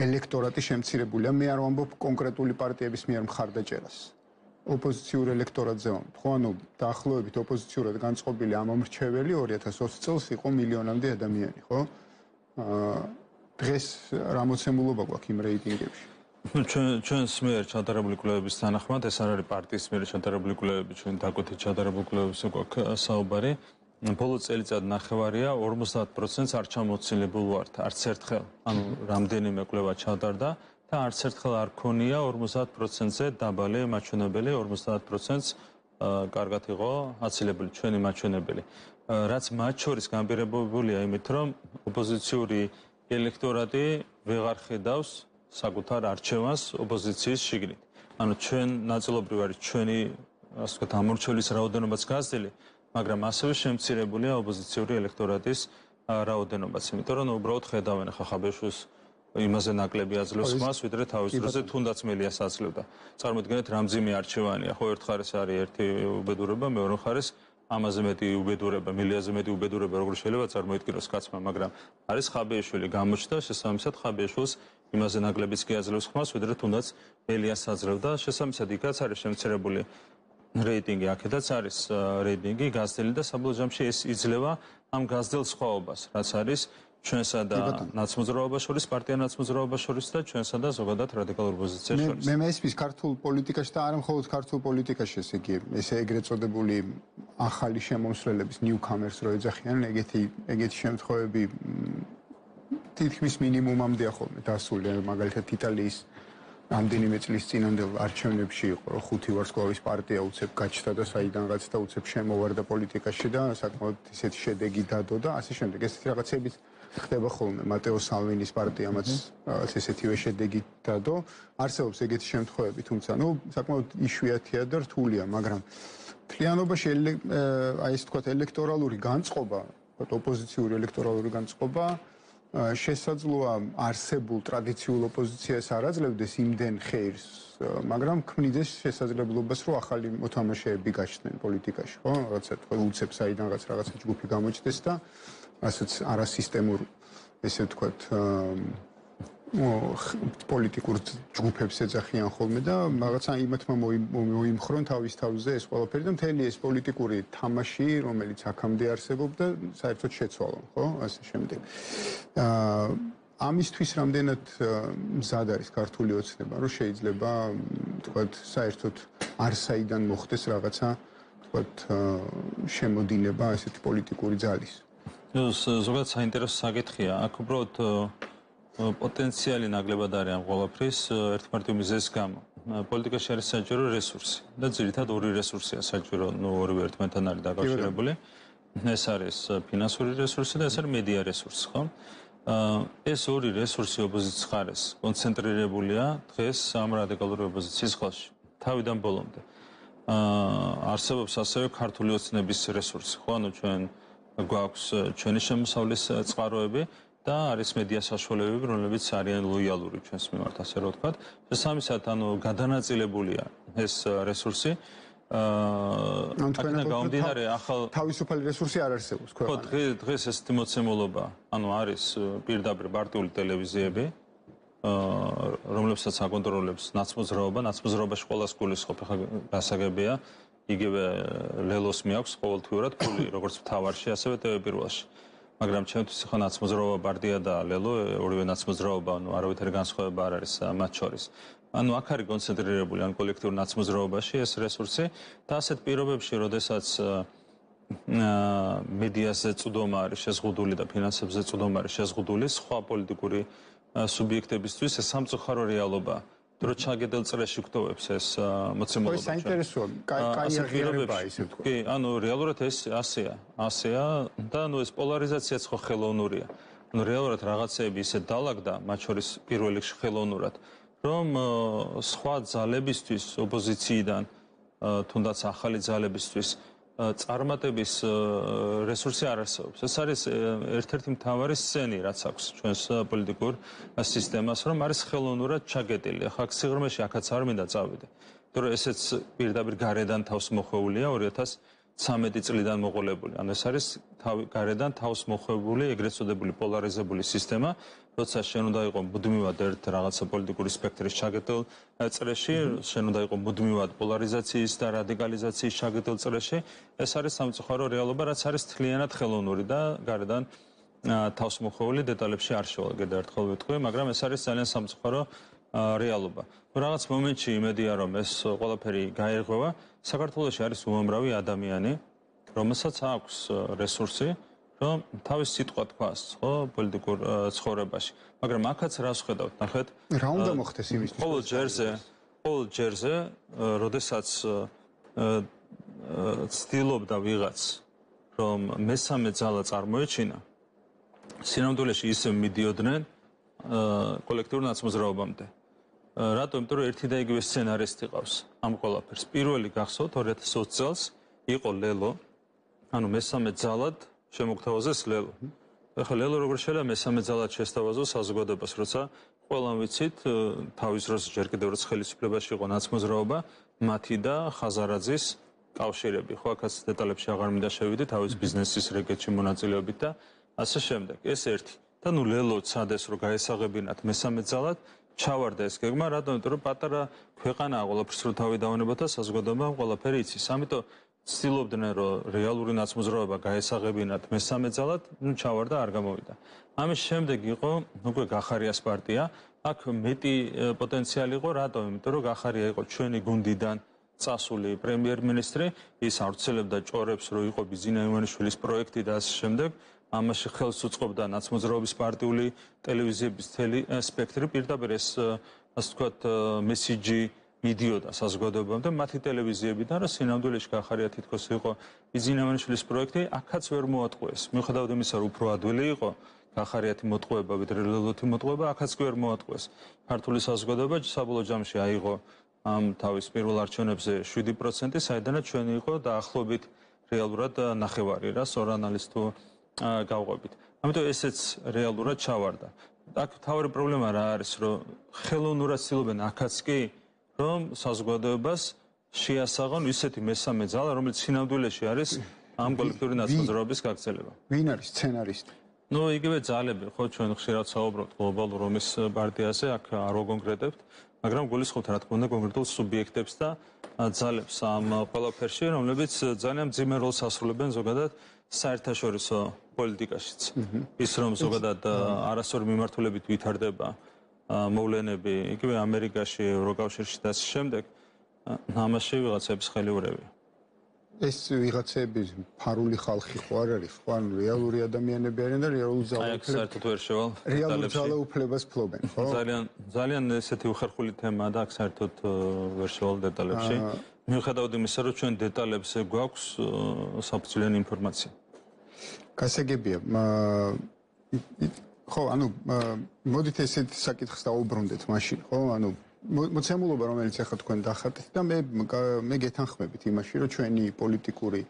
ელექტორატი შემცირებულია. მე არ ვამბობ კონკრეტული პარტიების მიერ მხარდაჭერას. ოპოზიციურ ელექტორატზე ვამბობ, ხო, ანუ დაახლოებით ოპოზიციურად განწყობილი ამ მომრჩეველი 2020 წელს იყო მილიონამდე ადამიანი, ხო? დღეს რა მოცემულობა გვაქვს იმ რეიტინგებში? ჩვენს მიერ ჩატარებული კვლევების თანახმად, ეს არ არის პარტიის მიერ ჩატარებული კვლევები, ჩვენ დაკვეთით ჩატარებული კვლევების გვაქვს საუბარი. ბოლო წელიწად ნახევარია 50%-ს არ ჩამოცილებულ ვართ არც ერთხელ. ანუ რამდენიმე კვლევა ჩავდარდა და არც ერთხელ არ ქონია 50%-ზე დაბალი მაჩვენებელი 50%-ს კარგად იყო აცილებული ჩვენი მაჩვენებელი. რაც მათ შორის განპირობებულია იმით, რომ ოპოზიციური ელექტორატი ვეღარ ხედავს საკუთარ არჩევანს ოპოზიციის შიგნით. ანუ ჩვენ ნაწილობრივ არის ჩვენი ასე ვთქვათ ამორჩეულის რაოდენობაც გაზრდილი, მაგრამ ასევე შემცირებულია ოპოზიციური ელექტორატის რაოდენობაც, იმიტომ რომ უბრალოდ ხედავენ ხა ხაბეშვის იმაზე ნაკლები აძლევს ხმას, ვიდრე თავის დროზე თუნდაც მელიას აძლევდა. წარმოიდგინეთ, რამძიმე არჩევანია, ხო ერთ ხარეს არის ერთი უბედურება, მეორე ხარეს ამაზე მეტი უბედურება, მილიაზე მეტი უბედურება, როგორ შეიძლება წარმოიდგინოს კაცმა, მაგრამ არის ხაბეიშვილი გამოჩნდა, შესაბამისად ხაბეიშვილს იმაზე ნაკლებიც კი აძლევს ხმას, ვიდრე თუნდაც მელიას აძლევდა, შესაბამისად იქაც არის შემცირებული რეიტინგი, აქედაც არის რეიტინგი გაზრდილი და საბოლოო ჯამში ეს იძლევა ამ გაზრდილ სხვაობას, რაც არის ჩვენსა და ნაცმოძრაობას შორის, პარტია ნაცმოძრაობას შორის და ჩვენსა და ზოგადად რადიკალურ პოზიციას შორის. მე მესმის ქართულ პოლიტიკაში და არა მხოლოდ ქართულ პოლიტიკაში, ესე იგი, ესე ეგრეთ წოდებული ახალი შემომსვლელების newcomers რო ეძახიან, ეგეთი შემთხვევები თითქმის მინიმუმამდეა ხოლმე დასული, მაგალითად იტალიის რამდენიმე წლის წინანდელ არჩევნებში იყო, რომ ხუთი ვარსკვლავის პარტია უცებ გაჩნდა და საიდანღაც და უცებ შემოვარდა პოლიტიკაში და საკმაოდ ისეთი შედეგი დადო და ასე შემდეგ. ესეთი რაღაცებით ხდება ხოლმე. მატეო სალვინის პარტიამაც ესეთივე შედეგი დადო. არსებობს ეგეთი შემთხვევები, თუმცა საკმაოდ იშვიათია და რთულია, მაგრამ მთლიანობაში აი ეს თქვათ ელექტორალური განწყობა, ოპოზიციური ელექტორალური განწყობა შესაძლოა არსებულ ტრადიციულ ოპოზიციას არ აძლევდეს იმდენ ხეირს, მაგრამ ქმნიდეს შესაძლებლობას, რომ ახალი მოთამაშეები გაჩნდნენ პოლიტიკაში, ხო? რაღაცა თქვა უცებ საიდანღაც რაღაცა ჯგუფი გამოჩნდეს და ასეც არასისტემურ, ესე ვთქვათ, პოლიტიკურ ჯგუფებს ეძახიან ხოლმე და რაღაცა იმათმა მოიმხრონ თავის თავზე ეს ყველაფერი და მთელი ეს პოლიტიკური თამაში, რომელიც აქამდე არსებობდა, საერთოდ შეცვალა, ხო? ასე შემდეგ. ამისთვის რამდენად მზად არის ქართული ოცნება, რომ შეიძლება, თქვათ, საერთოდ არსაიდან მოხდეს რაღაცა, თქვათ, შემოდინება ესეთი პოლიტიკური ძალის. ზოგადად საინტერესო საკითხია. აქ უბრალოდ პოტენციალი ნაკლებად არის ამ ყველაფრის ერთმარტივ მიზეზის გამო. პოლიტიკაში არის საჭირო რესურსი და ძირითადად ორი რესურსია საჭირო, ორივე ერთმანეთთან არის დაკავშირებული. ეს არის ფინანსური რესურსი და ეს არის მედია რესურსი, ხო? ეს ორი რესურსი ოპოზიციის მხარეს კონცენტრირებულია დღეს ამ რადიკალური ოპოზიციის ხელში, თავიდან ბოლომდე. არსებობს ასევე ქართული ოცნების რესურსი, ხო? ანუ ჩვენ გვაქვს ჩვენი შემოსავლის წყაროები და არის მედია საშუალებები, რომლებიც არიან ლოიალური ჩვენს მიმართ, ასე რომ ვთქვათ. შესაბამისად, ანუ გადანაწილებულია ეს რესურსი. აქედან გამომდინარე, ახალ თავისუფალი რესურსი არ არსებობს ქვეყანაში. ხო, დღეს ესეთი მოცემულობა, ანუ არის პირდაპირ პარტიული ტელევიზიები, რომლებსაც აკონტროლებს ნაცმოძრაობაში ყველას გულისხმობ, ხა გასაგებია, იგივე ლელოს მიაქვს ყოველთვიურად ფული, როგორც მთავარში, ასევე ტელეპირველში. მაგრამ ჩემთვის ხა ნაცმოძრაობა პარტია და ლელო, ორივე ნაცმოძრაობა, ანუ არავითარი განსხვავება არ არის მათ შორის. ანუ აქ არის კონცენტრირებული ან კოლექტიურ ნაცმოძრაობაში ეს რესურსი და ასეთ პირობებში, როდესაც მედიაზე წვდომა არის შეზღუდული და ფინანსებზე წვდომა არის შეზღუდული, სხვა პოლიტიკური სუბიექტებისთვის ეს სამწუხარო რეალობაა. დრო ჩაგედელ წრეში გვტოვებს ეს მოცემულობა. ხო, საინტერესოა, კაი აღიარებაა ისე ვთქვათ. კი, ანუ რეალურად ეს ასეა და ანუ ეს პოლარიზაციაც ხო ხელოვნურია. ანუ რეალურად რაღაცეები ისე დაალაგდა, მათ შორის პირველ რიგში ხელოვნურად, რომ სხვა ძალებისთვის ოპოზიციიდან თუნდაც ახალი ძალებისთვის წარმატების რესურსი არ არსებობს. ეს არის ერთ-ერთი მთავარი სცენი, რაც აქვს ჩვენს პოლიტიკურ სისტემას, რომ არის ხელოვნურად ჩაგეტილი. ახლა სიღრმეში აქაც არ მინდა წავიდე. იმიტომ რომ ესეც პირდაპირ გარედან თავს მოხვეულია 2013 წლიდან მოყოლებული. ანუ ეს არის გარედან თავს მოხვებული, ეგრეთ წოდებული პოლარიზებული სისტემა, როცა შენ უნდა იყო მუდმივად ერთ რაღაცა პოლიტიკური სპექტრის ჩაგეტილ წრეში, შენ უნდა იყო მუდმივად პოლარიზაციის და რადიკალიზაციის ჩაგეტილ წრეში, ეს არის სამწუხარო რეალობა, რაც არის თლიანად ხელოვნური და გარედან თავს მოხვეული დეტალებში არ შევალ კიდევ ერთხელ ვიტყვი, მაგრამ ეს არის ძალიან სამწუხარო რეალობა. რაღაც მომენტში იმედია, რომ ეს ყველაფერი გაერღვევა. საქართველოში არის უამრავი ადამიანი, რომელსაც აქვს რესურსი, რომ თავის სიტყვა თქვას, ხო, პოლიტიკურ ცხოვრებაში. მაგრამ აქაც რას ხედავთ, ნახეთ? რა უნდა მოხდეს იმისთვის? ყოველ ჯერზე, როდესაც ცდილობდა ვიღაც, რომ მესამე ძალა წარმოეჩინა, სინამდვილეში ისე მიდიოდნენ კოლექტიურ ნაცმოძრაობამდე. რატომ? იმიტომ რომ ერთი და იგივე სცენარისტი ყავს ამ ყველაფერს. პირველი გახსოვთ 2020 წელს იყო ლელო, ანუ მესამე ძალად შემოგთავაზეს ლელო. ეხლა ლელო როგორ შეიძლება მესამე ძალად შესთავაზოს საზოგადოებას, როცა ყველამ ვიცით თავის დროს ჯერ კიდევ რაც ხელისუფლებაში იყო ნაცმოძრაობა, მათი და ხაზარაძის კავშირები. ხო, აქაც დეტალებში აღარ მინდა შევიდე თავის ბიზნესის რეგეთში მონაწილეობით და ასე შემდეგ. ეს ერთი. და ნუ ლელო ცადეს რომ გაესაღებინათ მესამე ძალად, ჩავარდა ეს გეგმა, რატომ? იმიტომ რომ პატარა ქვეყანაა, ყველაფერს რო თავი დავანებოთ და საზოგადოებამ ყველაფერი იცის. ამიტომ ცდილობდნენ რომ რეალური ნაცმოძრაობა გაესაღებინათ მესამე ძალად, ნუ ჩავარდა, არ გამოვიდა. ამის შემდეგ იყო უკვე გახარიას პარტია, აქ მეტი პოტენციალი იყო, რატომ? იმიტომ რომ გახარია იყო ჩვენი გუნდიდან წასული პრემიერ-მინისტრი, ის ავრცელებდა ჭორებს, რომ იყო ბიზინა ივანიშვილის პროექტი და ასე შემდეგ. ამაში ხელს უწყობდა ნაცმოძრაობის პარტიული ტელევიზიების მთელი სპექტრი, პირდაპირ ეს ასე ვთქვათ მესიჯი მიდიოდა საზოგადოებამდე მათი ტელევიზიებიდან, რომ სინამდვილეში გახარია თითქოს იყო ბიზინა ივანიშვილის პროექტი, აქაც ვერ მოატყუეს. მიუხედავად იმისა, რომ უფრო ადვილი იყო გახარიათი მოტყუება, ვიდრე ლელოთი მოტყუება, აქაც კი ვერ მოატყუეს. ქართული საზოგადოება საბოლოო ჯამში აიღო ამ თავის პირველ არჩევნებზე 7%, საიდანაც ჩვენი იყო დაახლოებით რეალურად 9-ვარი რა, სორ ანალისტ თუ გავყვებით. ამიტომ ესეც რეალურად ჩავარდა. აქ თავი პრობლემა რა არის, რომ ხელოვნურად ცდილობენ აქაც კი, რომ საზოგადოებას შეასაღონ ისეთი მესამე ძალა, რომელიც სინამდვილეში არის ამ კოლექტიური ნაცმოძრაობის გაგრძელება. ვინ არის სცენარისტი? ნუ იგივე ძალები, ხო, ჩვენ ხშირად საუბრობთ გლობალურ რომის პარტიაზე, აქ არ ვაკონკრეტებთ, მაგრამ გულისხმობთ რა თქმა უნდა კონკრეტულ სუბიექტებს და ძალებს ამ ყველაფერში, რომლებიც ძალიან მძიმე როლს ასრულებენ ზოგადად საერთაშორისო პოლიტიკაშიც. ის რომ ზოგადად არასწორი მიმართულებით ვითარდება მოვლენები, იგივე ამერიკაში, ევროკავშირში და ასე შემდეგ, ამაში ვიღაცების ხელი ურევია. ეს ვიღაცები ფარული ხალხი ხო არ არის, ხო, ანუ რეალური ადამიანები არიან და რეალურ საერთოდ ვერ შევალ ძალაუფლებას ფლობენ, ხო? ძალიან ესეთი უხერხული თემაა და აქ საერთოდ ვერ შევალ დეტალებში. მიუხედავად იმისა, რომ ჩვენ დეტალებზე გვაქვს საფუძვლიანი ინფორმაცია. გასაგებია. ხო, ანუ მოდით ესეთ საკითხს დავუბრუნდეთ მაშინ, ხო? ანუ მოცემულობა, რომელიც ახლა თქვენ დახატეთ და მე გეთანხმებით იმაში, რომ ჩვენი პოლიტიკური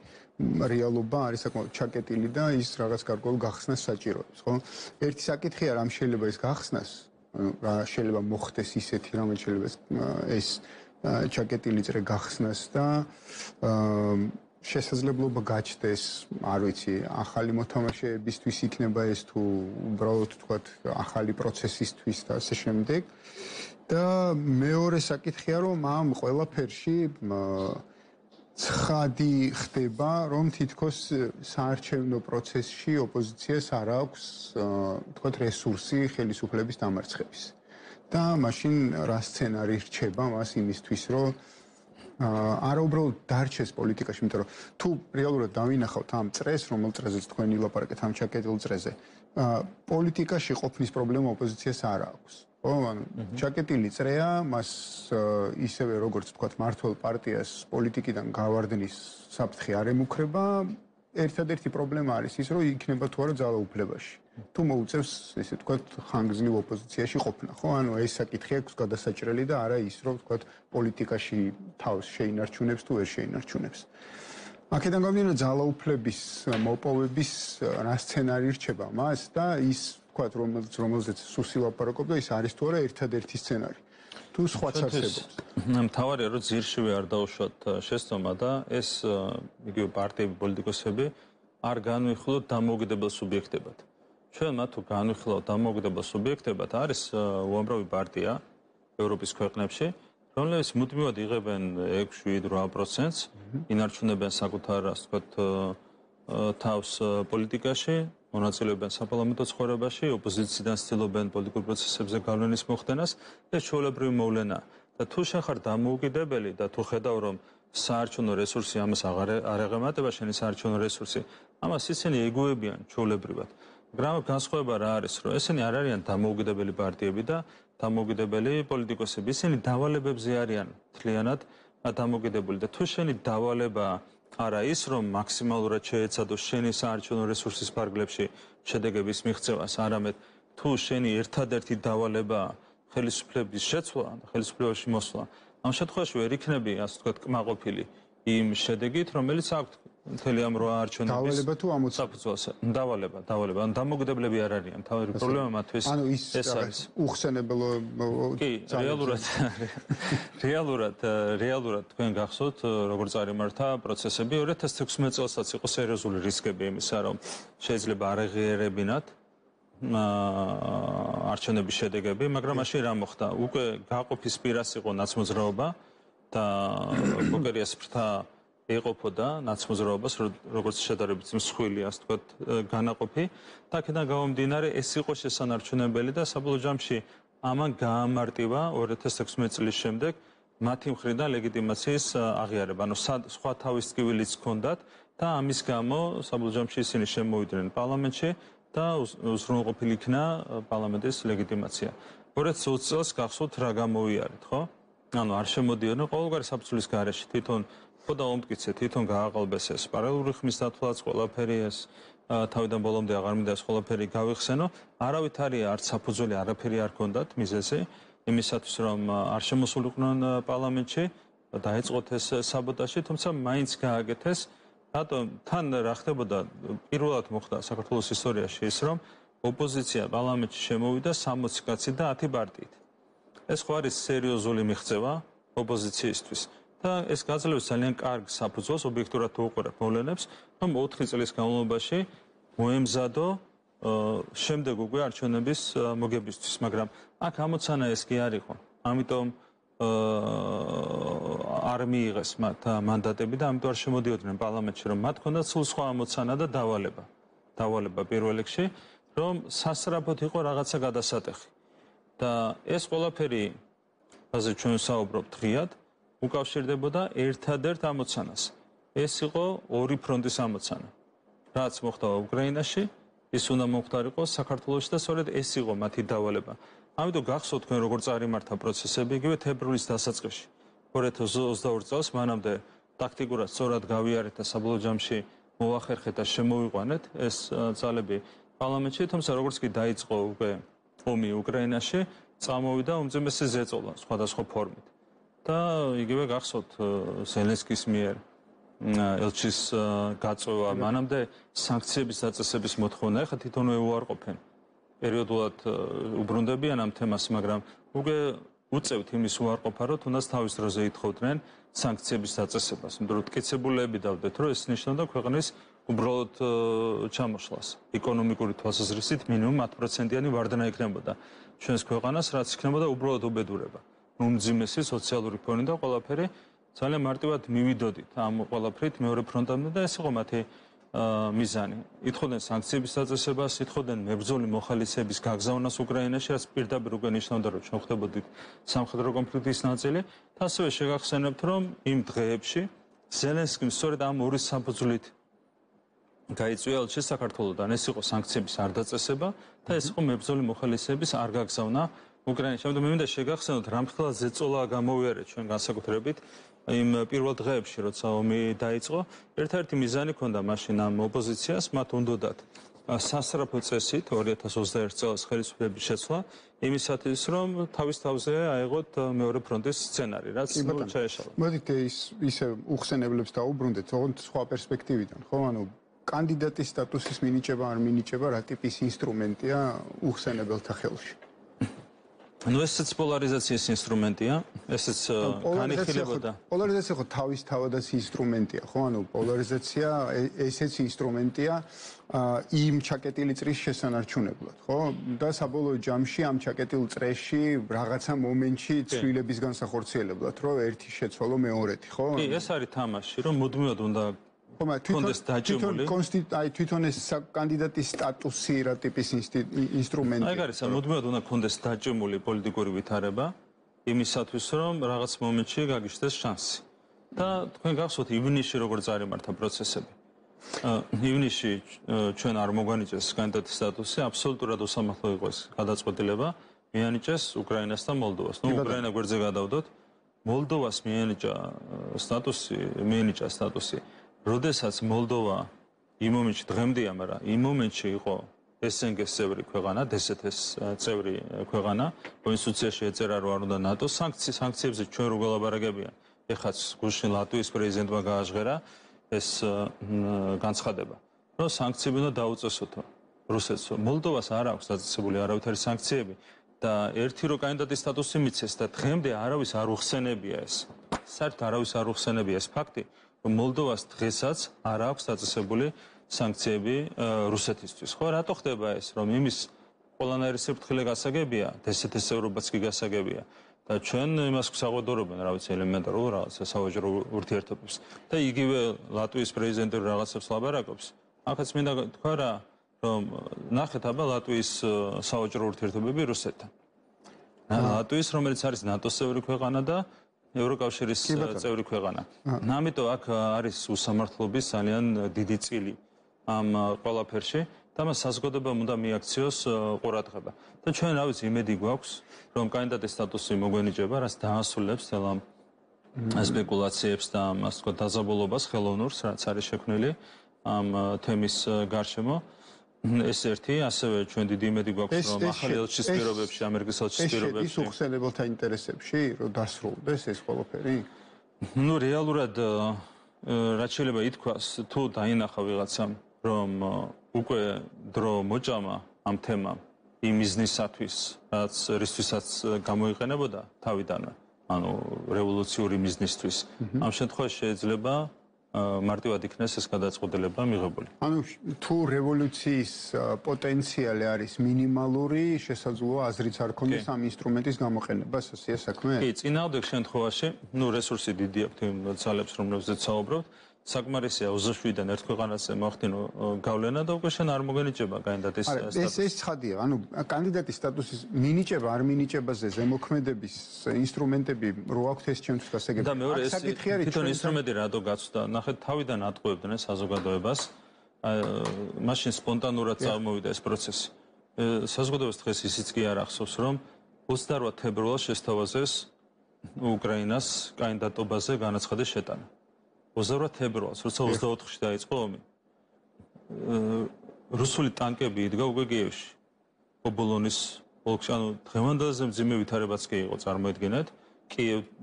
რეალობა არის საკმაოდ ჩაკეტილი და ის რაღაც გარკვეულ გახსნას საჭიროებს, ხო? ერთი საკითხია, რამ შეიძლება ეს გახსნას, ანუ რა შეიძლება მოხდეს ისეთი, რომელიც შეიძლება ეს ჩაკეტილი წრე გახსნას და შესაძლებლობა გაჩნდეს, არ ვიცი, ახალი მოთამაშეებისთვის იქნება ეს თუ უბრალოდ თქვათ ახალი პროცესისთვის და ასე შემდეგ. და მეორე საკითხია, რომ ამ ყველაფერში ცხადი ხდება, რომ თითქოს საარჩევნო პროცესში ოპოზიციას არ აქვს, თქვათ, რესურსი ხელისუფლების დამარცხების. და მაშინ რა სცენარი რჩება მას იმისთვის, რომ არა უბრალოდ დარჩეს პოლიტიკაში, იმიტომ რომ თუ რეალურად დავინახავთ ამ წრეს, რომელ წრეზეც თქვენი ლაპარაკეთ ამ ჩაკეტილ წრეზე, პოლიტიკაში ყოფნის პრობლემა ოპოზიციას არ აქვს. ხო, ანუ ჩაკეტილი წრეა, მას ისევე როგორც თქვათ მართლ პარტიას პოლიტიკიდან გავარდნის საფრთხე არ ემუქრება, ერთადერთი პრობლემა არის ის, რომ იქნება თუ არა ძალაუფლებაში. თუ მოუწევს, ესე ვთქვათ, ხანგრძლივ ოპოზიციაში ყოფნა, ხო? ანუ ეს საკითხი აქვს გადასაჭრელი და არა ის, რომ ვთქვათ, პოლიტიკაში თავს შეინარჩუნებს თუ ვერ შეინარჩუნებს. აქედან გამომდინარე, ძალაუფლების მოპოვების რა სცენარი რჩება მას და ის, ვთქვათ, რომელზეც სუსი ლაპარაკობდა, ის არის თუ არა ერთადერთი სცენარი. თუ სხვაც არსებობს. მთავარია, რომ ძირშივე არ დაუშვათ შესწომა და ეს იგივე პარტიები, პოლიტიკოსები არ განვიხილოთ დამოუკიდებელ სუბიექტებად. ჩვენ მათ თუ განვიხილავთ დამოუკიდებელ სუბიექტებად, არის უამრავი პარტია ევროპის ქვეყნებში, რომლებიც მუდმივად იღებენ 6-7-8%-ს, ინარჩუნებენ საკუთარ, ასე ვთქვათ, თავს პოლიტიკაში, მონაწილეობენ საპარლამენტო ცხოვრებაში, ოპოზიციიდან ცდილობენ პოლიტიკურ პროცესებზე გავლენის მოხდენას, ეს ჩვეულებრივი მოვლენაა. და თუ შენ ხარ დამოუკიდებელი და თუ ხედავ, რომ საარჩევნო რესურსი ამას არ ეღემატება შენი საარჩევნო რესურსი. ამას ისინი ეგუებიან ჩვეულებრივად. მაგრამ განსხვავება რა არის, რომ ესენი არ არიან დამოუკიდებელი პარტიები და დამოუკიდებელი პოლიტიკოსები. ისინი დავალებებზე არიან მთლიანად დამოუკიდებელი და თუ შენი დავალება არა ის, რომ მაქსიმალურად შეეცადოს შენი საარჩევნო რესურსის ფარგლებში შედეგების მიღწევას, არამედ თუ შენი ერთადერთი დავალება ხელისუფლების შეცვლა და ხელისუფლებაში მოსვლა, ამ შემთხვევაში ვერ იქნები, ასე ვთქვათ, კმაყოფილი იმ შედეგით, რომელიც აქვს მთელი ამ 8 არჩევნების დავალება თუ ამოცანა საფუძველს. დავალება. ან დამოუკიდებლები არ არიან. თავი პრობლემა მათთვის ეს არის. უხსენებელო კი, რეალურად თქვენ გახსოვთ, როგორ წარიმართა პროცესები 2016 წელსაც იყო სერიოზული რისკები იმისა, რომ შეიძლება არ ეღიარებინათ არჩევნების შედეგები, მაგრამ მაშინ რა მოხდა? უკვე გაყოფის პირას იყო ნაცმოძრაობა და ბოკერიას ფრთა ეყოფოდა ნაცმოძრაობას, როგორც შედარებით მსხვილი, ასე ვთქვათ, განაყოფი. და აქედან გამომდინარე, ეს იყო შესანარჩუნებელი და საბოლოო ჯამში ამან გაამარტივა 2016 წლის შემდეგ მათი მხრიდან ლეგიტიმაციის აღიარება. ანუ სხვა თავის ტკივილიც ჰქონდათ და ამის გამო საბოლოო ჯამში ისინი შემოვიდნენ პარლამენტში და უზრუნველყოფილი იქნა პარლამენტის ლეგიტიმაცია. 2020 წელს გახსოვთ რა გამოიარეთ, ხო? ანუ არ შემოდიოდნენ ყოველგვარი საფუძვლის გარეშე თვითონ ხო და ომტკიცე თვითონ გააყალბეს ეს პარალელური ხმის დათვლაც ყველაფერი ეს თავიდან ბოლომდე აღარ მინდა ეს ყველაფერი გავიხსენო არავით არის არც საფუძველი არაფერი არ ქონდათ მიზეზი იმისათვის რომ არ შემოსულიყვნენ პარლამენტში და დაეწყოთ ეს საბოტაჟი თუმცა მაინც გააკეთეს რატომ თან რა ხდებოდა პირველად მოხდა საქართველოს ისტორიაში ის რომ ოპოზიცია პარლამენტში შემოვიდა 60 კაცი და 10 პარტიით ეს ხო არის სერიოზული მიღწევა ოპოზიციისთვის და ეს გაძლევს ძალიან კარგ საფუძველს ობიექტურად თუ უყურებ მოვლენებს, რომ 4 წლის განმავლობაში მოემზადო შემდეგ უკვე არჩევნების მოგებისთვის, მაგრამ აქ ამოცანა ეს კი არ იყო. ამიტომ არ მიიღეს მათ მანდატები და ამიტომ არ შემოდიოდნენ პარლამენტში, რომ მათ ჰქონდათ სულ სხვა ამოცანა და დავალება. დავალება პირველ რიგში, რომ სასწრაფოდ იყო რაღაცა გადასატეხი. და ეს ყველაფერი, ასე ჩვენ საუბრობთ ღიად, უკავშირდებოდა ერთადერთ ამოცანას. ეს იყო ორი ფრონტის ამოცანა. რაც მოხდა უკრაინაში, ის უნდა მოხდარიყო საქართველოში და სწორედ ეს იყო მათი დავალება. ამიტომ გახსოვთ თქვენ როგორ წარიმართა პროცესები, იგივე თებერვლის დასაწყისში. 2022 წელს მანამდე ტაქტიკურად სწორად გავიარეთ და საბოლოო ჯამში მოვახერხეთ და შემოვიყვანეთ ეს ძალები პარლამენტში, თუმცა როგორც კი დაიწყო უკვე ომი უკრაინაში, წამოვიდა უმძიმესი ზეწოლა სხვადასხვა ფორმით. და იგივე გახსოვთ ზელენსკის მიერ ელჩის გაწვევა მანამდე სანქციების დაწესების მოთხოვნა ეხლა თვითონვე უარყოფენ პერიოდულად უბრუნდებიან ამ თემას მაგრამ უკვე უწევთ იმის უარყოფა რომ თუნდაც თავის დროზე ითხოვდნენ სანქციების დაწესებას იმიტომ რომ მტკიცებულები დავდეთ რომ ეს ნიშნავდა ქვეყნის უბრალოდ ჩამოშლას ეკონომიკური თვალსაზრისით მინიმუმ 10%-იანი ვარდნა იქნებოდა ჩვენს ქვეყანას რაც იქნებოდა უბრალოდ უბედურება უმძიმესი სოციალური ფონი და ყველაფერი ძალიან მარტივად მივიდოდით ამ ყველაფრით მეორე ფრონტამდე და ეს იყო მათი მიზანი. ითხოვდნენ სანქციების დაწესებას, ითხოვდნენ მებრძოლი მოხალისეების გაგზავნას უკრაინაში, რაც პირდაპირ უკვე ნიშნავდა, რომ ჩვენ ხდებოდით სამხედრო კონფლიქტის ნაწილი. და ასევე შეგახსენებთ, რომ იმ დღეებში ზელენსკიმ სწორედ ამ ორი საფუძვლით გაიწვია ელჩი საქართველოდან. ეს იყო სანქციების არ დაწესება და ეს იყო მებრძოლი მოხალისეების არ გაგზავნა უკრაინაში. ამიტომ მე მინდა შეგახსენოთ, რამხელა ზეწოლა გამოვიარეთ ჩვენ განსაკუთრებით იმ პირველ დღეებში, როცა ომი დაიწყო. ერთ-ერთი მიზანი ჰქონდა მაშინ ამ ოპოზიციას, მათ უნდათ სასწრაფო წესით 2021 წელს ხელისუფლების შეცვლა, იმისათვის რომ თავის თავზე აეღოთ მეორე ფრონტის სცენარი, რაც ჩაეშალა. მოდით ისე უხსენებლებს დაუბრუნდეთ, თორემ სხვა პერსპექტივიდან, ხო? ანუ კანდიდატის სტატუსის მინიჭება არ მინიჭება რა ტიპის ინსტრუმენტია უხსენებელთა ხელში? ну ესეც პოლარიზაციის ინსტრუმენტია, ესეც განიხილებოდა. პოლარიზაცია ხო თავისთავადაც ინსტრუმენტია, ხო? ანუ პოლარიზაცია ესეც ინსტრუმენტია იმ ჩაკეტილი წრის შესანარჩუნებლად, ხო? და საბოლოო ჯამში ამ ჩაკეტილ წრეში რაღაცა მომენტში ცვლილების განსახორციელებლად, რომ ერთი შეცვალო მეორეთი, ხო? კი, ეს არის თამაში, რომ მუდმივად უნდა კონდეს დაჭიმული. თვითონ ეს კანდიდატის სტატუსი რა ტიპის ინსტრუმენტია. აი გარეს მუდმივად უნდა კონდეს დაჭიმული პოლიტიკური ვითარება იმისათვის რომ რაღაც მომენტში გაგიჩნდეს შანსი. და თქვენ გახსოვთ ივნისში როგორ წარიმართა პროცესები. ივნისში ჩვენ არ მოგვანიჭეს კანდიდატის სტატუსი, აბსოლუტურად უსამართლო იყო ეს გადაწყვეტილება, მიანიჭეს უკრაინას და მოლდოვას. უკრაინა გვერდზე გადავდოთ, მოლდოვას მიენიჭა სტატუსი, როდესაც მოლდოვა იმ მომენტში დღემდეა, მაგრამ იმ მომენტში იყო SNG-ს წევრი ქვეყანა, DST-ს წევრი ქვეყანა, კონსტიტუციაში ეწერა რომ არ უნდა ნატოს სანქციებზე ჩვენ რო გველაპარაკებიან. ეხაც გუშინ ლატვიის პრეზიდენტმა გააჟღერა ეს განცხადება, რომ სანქციები უნდა დაუწესოთო რუსეთს. მოლდოვას არ აქვს დაწესებული არავითარი სანქციები და ერთი რო კანდიდატის სტატუსი მიცეს და დღემდე არავის არ უხსენებია ეს. საერთოდ არავის არ უხსენებია ეს ფაქტი, რომ მოლდოვას დღესაც არ აქვს დაწესებული სანქციები რუსეთისთვის. ხო, რატო ხდება ეს, რომ იმის ყველანაირი სიფრთხილე გასაგებია, DST-ს ევროპაც კი გასაგებია. და ჩვენ იმას გვსაღვედორობენ, რა ვიცი, ელემენტარულ რაღაცა სავაჭრო ურთიერთობებს. და იგივე ლატვიის პრეზიდენტი რაღაცებს ლაბარაკობს. ახაც მინდა თქვა რა, რომ ნახეთ აბა ლატვიის სავაჭრო ურთიერთობები რუსეთთან. ლატვიის, რომელიც არის ნატოს წევრი ქვეყანა და ევროკავშირის წევრი ქვეყანა. ამიტომ აქ არის უსამართლობის ძალიან დიდი წილი ამ ყველაფერში. და მას საზოგადოებამ უნდა მიაქციოს ყურადღება. და ჩვენ რა ვიცი, იმედი გვაქვს, რომ კანდიდატის სტატუსი მოგვენიჭება, რაც დაასრულებს თელ ამ სპეკულაციებს და ამას თქვა დაზაბოლობას ხელოვნურს, რაც არის შექმნილი ამ თემის გარშემო. ეს ერთი, ასევე ჩვენ დიდი იმედი გვაქვს, რომ ახალი ელჩის პირობებში, ამერიკის ელჩის პირობებში ეს უხსენებელთა ინტერესებში, რომ დასრულდეს ეს ყველაფერი? ნუ რეალურად რაც შეიძლება ითქვას, თუ დაინახა ვიღაცამ, რომ უკვე დრო მოჭამა ამ თემამ იმ მიზნისათვის, რაც რისთვისაც გამოიყენებოდა თავიდანვე, ანუ რევოლუციური მიზნისთვის. ამ შემთხვევაში შეიძლება მარტივად იქნეს ეს გადაწყვეტილება მიღებული. ანუ თუ რევოლუციის პოტენციალი არის მინიმალური, შესაძლოა აზრიც არ ქონდეს ამ ინსტრუმენტის გამოყენება, ასეა საქმე? კი, წინააღმდეგ შემთხვევაში, ნუ რესურსი დიდი აქვს იმ ძალებს, რომლებზეც საუბრობთ. საკმარისია 27-დან ერთ ქვეყანაზე მოახდინო გავლენა და უკვე შენ არ მოგენიჭება კანდიდატის სტატუსი. ეს ცხადია, ანუ კანდიდატის სტატუსის მინიჭება, არ მინიჭებაზე ზემოქმედების ინსტრუმენტები რო აქვს ეს ჩემთვის გასაგებია. და მეორე ეს თვითონ ინსტრუმენტი რატო გაცვდა? ნახეთ, თავიდან ატყუებდნენ საზოგადოებას. მაშინ სპონტანურად წარმოვიდა ეს პროცესი. საზოგადოებას დღეს ისიც კი არ ახსოვს, რომ 28 თებერვალს შესთავაზეს უკრაინას კანდიდატობაზე განაცხადეს შეტანა. 28 თებერვალს, როცა 24-ში დაიწყო ომი, რუსული ტანკები იდგა უკვე კიევში. ობოლონის ოლქში, ანუ დღევანდელზე მძიმე ვითარებაც კი იყო, წარმოედგინეთ.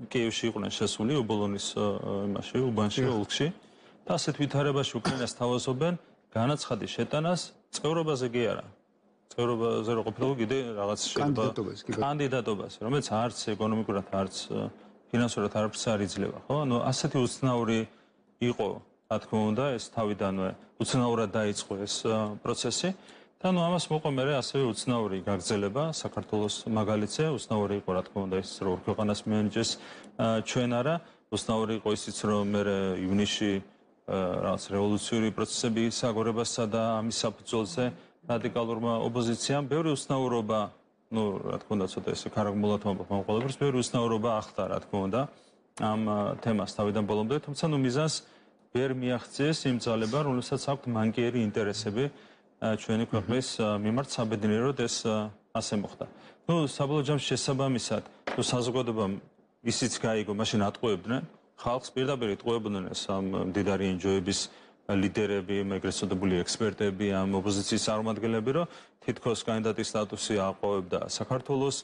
კიევში იყვნენ შესული ობოლონის იმაში, უბანში, ოლქში. და ასეთ ვითარებაში უკრაინას თავაზობენ განაცხადის შეტანას წევრობაზე კი არა. წევრობაზე რო ყოფილიყო კიდე რაღაც კანდიდატობაზე, რომელიც არც ეკონომიკურად, არც ფინანსურად არც არ იძლევა, ხო? ანუ ასეთი უცნაური იყო, რა თქმა უნდა, ეს თავიდანვე უცნაურად დაიწყო ეს პროცესი და ნუ ამას მოყვა მერე ასევე უცნაური გაგრძელება საქართველოს მაგალითზე, უცნაური იყო, რა თქმა უნდა, ის რომ ქვეყანას მიანიჭეს ჩვენ არა, უცნაური იყო ისიც, რომ მერე ივნისში რაღაც რევოლუციური პროცესები საგორებასა და ამის საფუძველზე რადიკალურმა ოპოზიციამ ბევრი უცნაურობა, ну, რა თქმა უნდა, ცოტა ესე ქარაგმულად მომყვა ყველაფერს, ბევრი უცნაურობა ახდა, რა თქმა უნდა, ამ თემას თავიდან ბოლომდე, თუმცა ნუ მიზანს ვერ მიაღწიეს იმ ძალებმა, რომელსაც აქვთ მანკიერი ინტერესები ჩვენი ქვეყნის მიმართ საბედნიეროდ ეს ასე მოხდა. ну, საბოლოო ჯამში შესაბამისად, თუ საზოგადოებამ ისიც გაიგო, მაშინ ატყუებდნენ, ხალხს პირდაპირ იტყუებდნენ ეს ამ მდიდარი ენჯოების ლიდერები, ეგრეთ წოდებული ექსპერტები, ამ ოპოზიციის წარმომადგენლები, რომ თითქოს კანდიდატის სტატუსი აყოვებდა საქართველოს,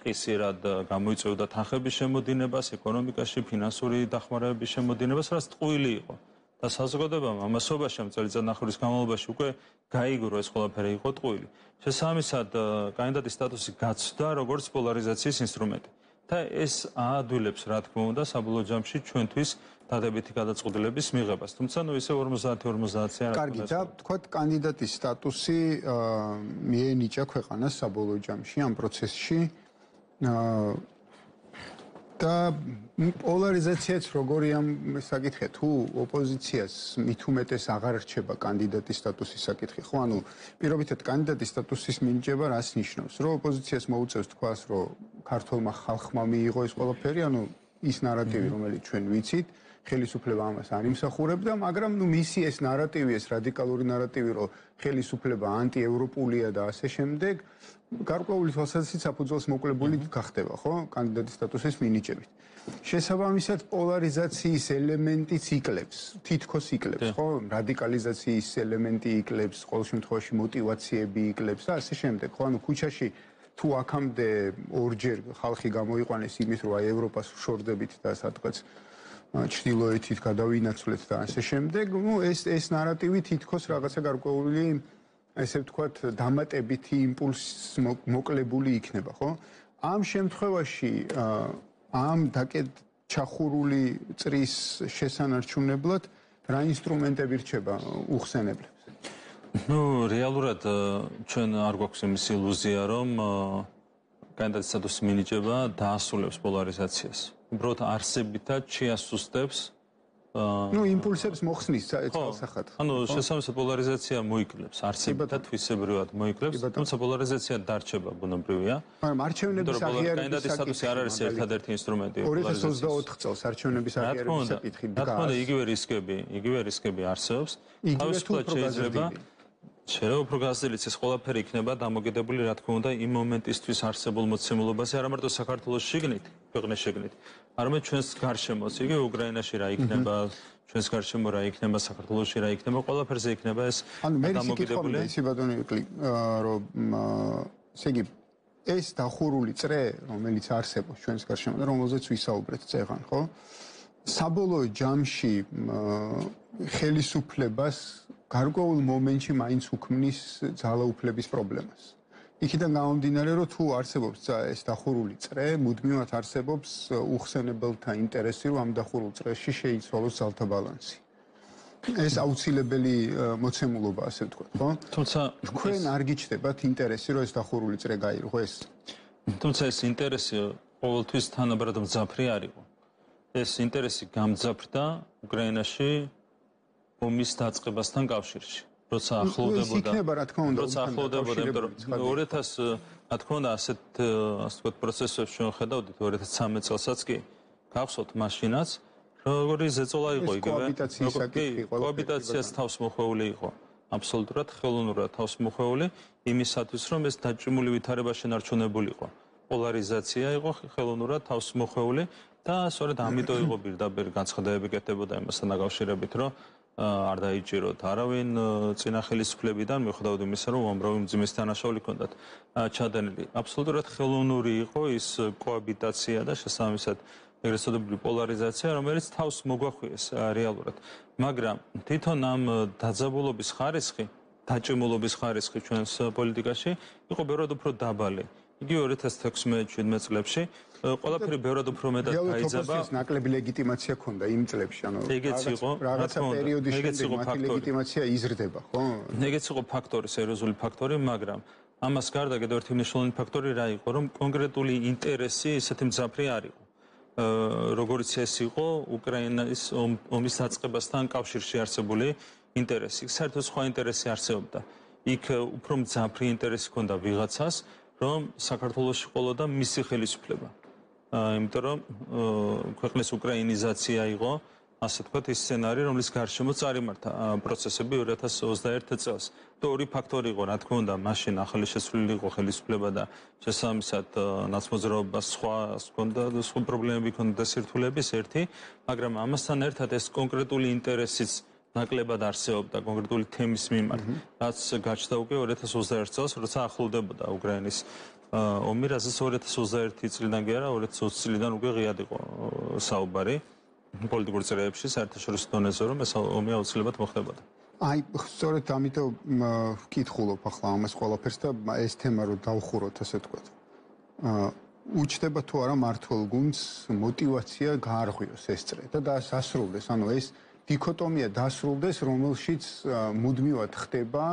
ყისიერად გამოიწვევდა თანხების შემოდინებას, ეკონომიკაში, ფინანსური დახმარებების შემოდინებას, რაც ტყუილი იყო. და საზოგადოებამ ამასობაში ამ წელიწადნახევრის განმავლობაში უკვე გაიგო, რომ ეს ყველაფერი იყო ტყუილი. შესაბამისად, კანდიდატის სტატუსი გაცვდა როგორც პოლარიზაციის ინსტრუმენტი. და ეს აადვილებს, რა თქმა უნდა, საბოლოო ჯამში ჩვენთვის დადებითი გადაწყვეტილების მიღებას. თუმცა ნუ ისე 50-50-ზე არ კარგი, და თქვათ კანდიდატის სტატუსი მიენიჭა ქვეყანას საბოლოო ჯამში ამ პროცესში. და პოლარიზაციაც როგორი ამ საკითხი, თუ ოპოზიციას მით უმეტეს აღარ რჩება კანდიდატის სტატუსის საკითხი, ხო, ანუ პირობითად კანდიდატის სტატუსის მინიჭება რას ნიშნავს? რომ ოპოზიციას მოუწევს თქვას, რომ ქართულმა ხალხმა მიიღო ეს ყველაფერი, ანუ ის ნარატივი, რომელიც ჩვენ ვიცით, ხელისუფლება ამას არ იმსახურებდა, მაგრამ მისი ეს ნარატივი, ეს რადიკალური ნარატივი, რომ ხელისუფლება ანტიევროპულია და ასე შემდეგ, გარკვეული თვალსაზრისით საფუძველს მოკლებული გახდება, ხო? კანდიდატის სტატუსის მინიჭებით. შესაბამისად, პოლარიზაციის ელემენტიც იკლებს, თითქოს იკლებს, ხო? რადიკალიზაციის ელემენტი იკლებს, ყოველ შემთხვევაში мотиваციები იკლებს და ასე შემდეგ, ხო? ანუ ქუჩაში თუ აქამდე ორჯერ ხალხი გამოიყვანეს იმის, რომ აი ევროპას ვშორდებით და სადღაც ჩრდილოეთით გადავინაცვლეთ და ასე შემდეგ, ეს ნარატივი თითქოს რაღაცა გარკვეული, ესე ვთქვათ, დამატებითი იმპულსს მოკლებული იქნება, ხო? ამ შემთხვევაში ამ ჩახურული წრის შესანარჩუნებლად რა ინსტრუმენტები რჩება უხსენებლებს? რეალურად ჩვენ არ გვაქვს იმის ილუზია, რომ კანდიდატის სტატუსის მინიჭება დაასრულებს პოლარიზაციას. უბრალოდ არსებითად შეასუსტებს იმპულსებს მოხსნის წელსახად. ანუ შესაბამისად პოლარიზაცია მოიკლებს, არსებითად თვისებრივად მოიკლებს, თუმცა პოლარიზაცია დარჩება ბუნებრივია. მაგრამ არჩევნების აღიარების კანდიდატის სტატუსი არ არის ერთადერთი ინსტრუმენტი 2024 წელს არჩევნების აღიარების საკითხი რა თქმა უნდა, იგივე რისკები არსებობს. თავისუფლად შეიძლება შეიძლება უფრო გაზრდილიც ეს ყველაფერი იქნება დამოკიდებული, რა თქმა უნდა, იმ მომენტისთვის არსებულ მოცემულობაზე, არა მარტო საქართველოს შიგნით, ქვეყნის შიგნით, არამედ ჩვენს გარშემოც, იგი უკრაინაში რა იქნება, ჩვენს გარშემო რა იქნება, საქართველოში რა იქნება, ყველაფერზე იქნება ეს დამოკიდებული. ანუ მე ისი ბატონო იკლი, რომ ესე იგი ეს დახურული წრე, რომელიც არსებობს ჩვენს გარშემო და რომელზეც ვისაუბრეთ წეღან, ხო? საბოლოო ჯამში ხელისუფლებას გარკვეულ მომენტში მაინც უქმნის ძალაუფლების პრობლემას. იქიდან გამომდინარე, რომ თუ არსებობს ეს დახურული წრე, მუდმივად არსებობს უხსენებელთა ინტერესი, რომ ამ დახურულ წრეში შეიცვალოს ძალთა ბალანსი. ეს აუცილებელი მოცემულობა, ასე ვთქვათ, ხო? თუმცა თქვენ არ გიჩნდებათ ინტერესი, რომ ეს დახურული წრე გაირღვეს? თუმცა ეს ინტერესი ყოველთვის თანაბრად მძაფრი არ იყო. ეს ინტერესი გამძაფრდა უკრაინაში ომის დაწყებასთან კავშირში. როცა ახლოვდებოდა, როცა ახლოვდებოდა, იმიტომ რომ 2000, რა თქმა უნდა, ასეთ ვთქვათ პროცესებში ჩვენ ხედავდით 2013 წელსაც კი გახსოვთ მაშინაც, როგორი ზეწოლა იყო იგივე, კოაბიტაციას თავს მოხვეული იყო. აბსოლუტურად ხელოვნურად თავს მოხვეული იმისათვის, რომ ეს დაჭიმული ვითარება შენარჩუნებულიყო. პოლარიზაცია იყო ხელოვნურად თავს მოხვეული და სწორედ ამიტომ იყო პირდაპირ განცხადებები კეთდებოდა იმასთან დაკავშირებით, რომ არ დაიჭიროთ არავინ წინა ხელისუფლებიდან, მიუხედავად იმისა, რომ უამრავი მძიმეს დანაშაული ჰქონდათ ჩადენილი. აბსოლუტურად ხელოვნური იყო ის კოაბიტაცია და შესაბამისად ეგრეთ წოდებული პოლარიზაცია, რომელიც თავს მოგვახვიეს რეალურად. მაგრამ თვითონ ამ დაძაბულობის ხარისხი, დაჭიმულობის ხარისხი ჩვენს პოლიტიკაში იყო ბევრად უფრო დაბალი. იგი 2016-17 წლებში ყველაფერი ბევრად უფრო მეტად გაიძაბა. ნაკლები ლეგიტიმაცია ჰქონდა იმ წლებში, ანუ ეგეც იყო, რაღაცა პერიოდის შემდეგ მათი ლეგიტიმაცია იზრდება, ხო? ეგეც იყო ფაქტორი, სერიოზული ფაქტორი, მაგრამ ამას გარდა კიდევ ერთი მნიშვნელოვანი ფაქტორი რა იყო, რომ კონკრეტული ინტერესი ესეთი მძაფრი არ იყო. როგორც ეს იყო უკრაინის ომის დაწყებასთან კავშირში არსებული ინტერესი. საერთოდ სხვა ინტერესი არსებობდა. იქ უფრო მძაფრი ინტერესი ჰქონდა ვიღაცას, რომ საქართველოში ყოლოდა მისი ხელისუფლება. იმიტომ რომ ქვეყნის უკრაინიზაცია იყო, ასე ვთქვათ, ის სცენარი, რომლის გარშემო წარიმართა პროცესები 2021 წელს. და ორი ფაქტორი იყო, რა თქმა უნდა, მაშინ ახალი შესრულილი იყო ხელისუფლება და შესაბამისად ნაცმოძრაობას სხვა პრობლემები ჰქონდა და სირთულეების ერთი, მაგრამ ამასთან ერთად ეს კონკრეტული ინტერესიც ნაკლებად არსებობდა კონკრეტული თემის მიმართ, რაც გაჩნდა უკვე 2021 წელს, როცა ახლოვდებოდა უკრაინის ომი, რასაც 2021 წლიდან კი არა, 2020 წლიდან უკვე ღიად იყო საუბარი პოლიტიკურ წრეებში, საერთაშორისო დონეზე, რომ ეს ომი აუცილებლად მოხდებოდა. აი, სწორედ ამიტომ ვკითხულობ ახლა ამას ყველაფერს და ეს თემა რო დავხუროთ, ასე ვთქვათ. უჩნდება თუ არა მართლ გუნდს мотиваცია გაარღვიოს ეს წრე და დასრულდეს, ანუ ეს დიქოტომია დასრულდეს, რომელშიც მუდმივად ხდება,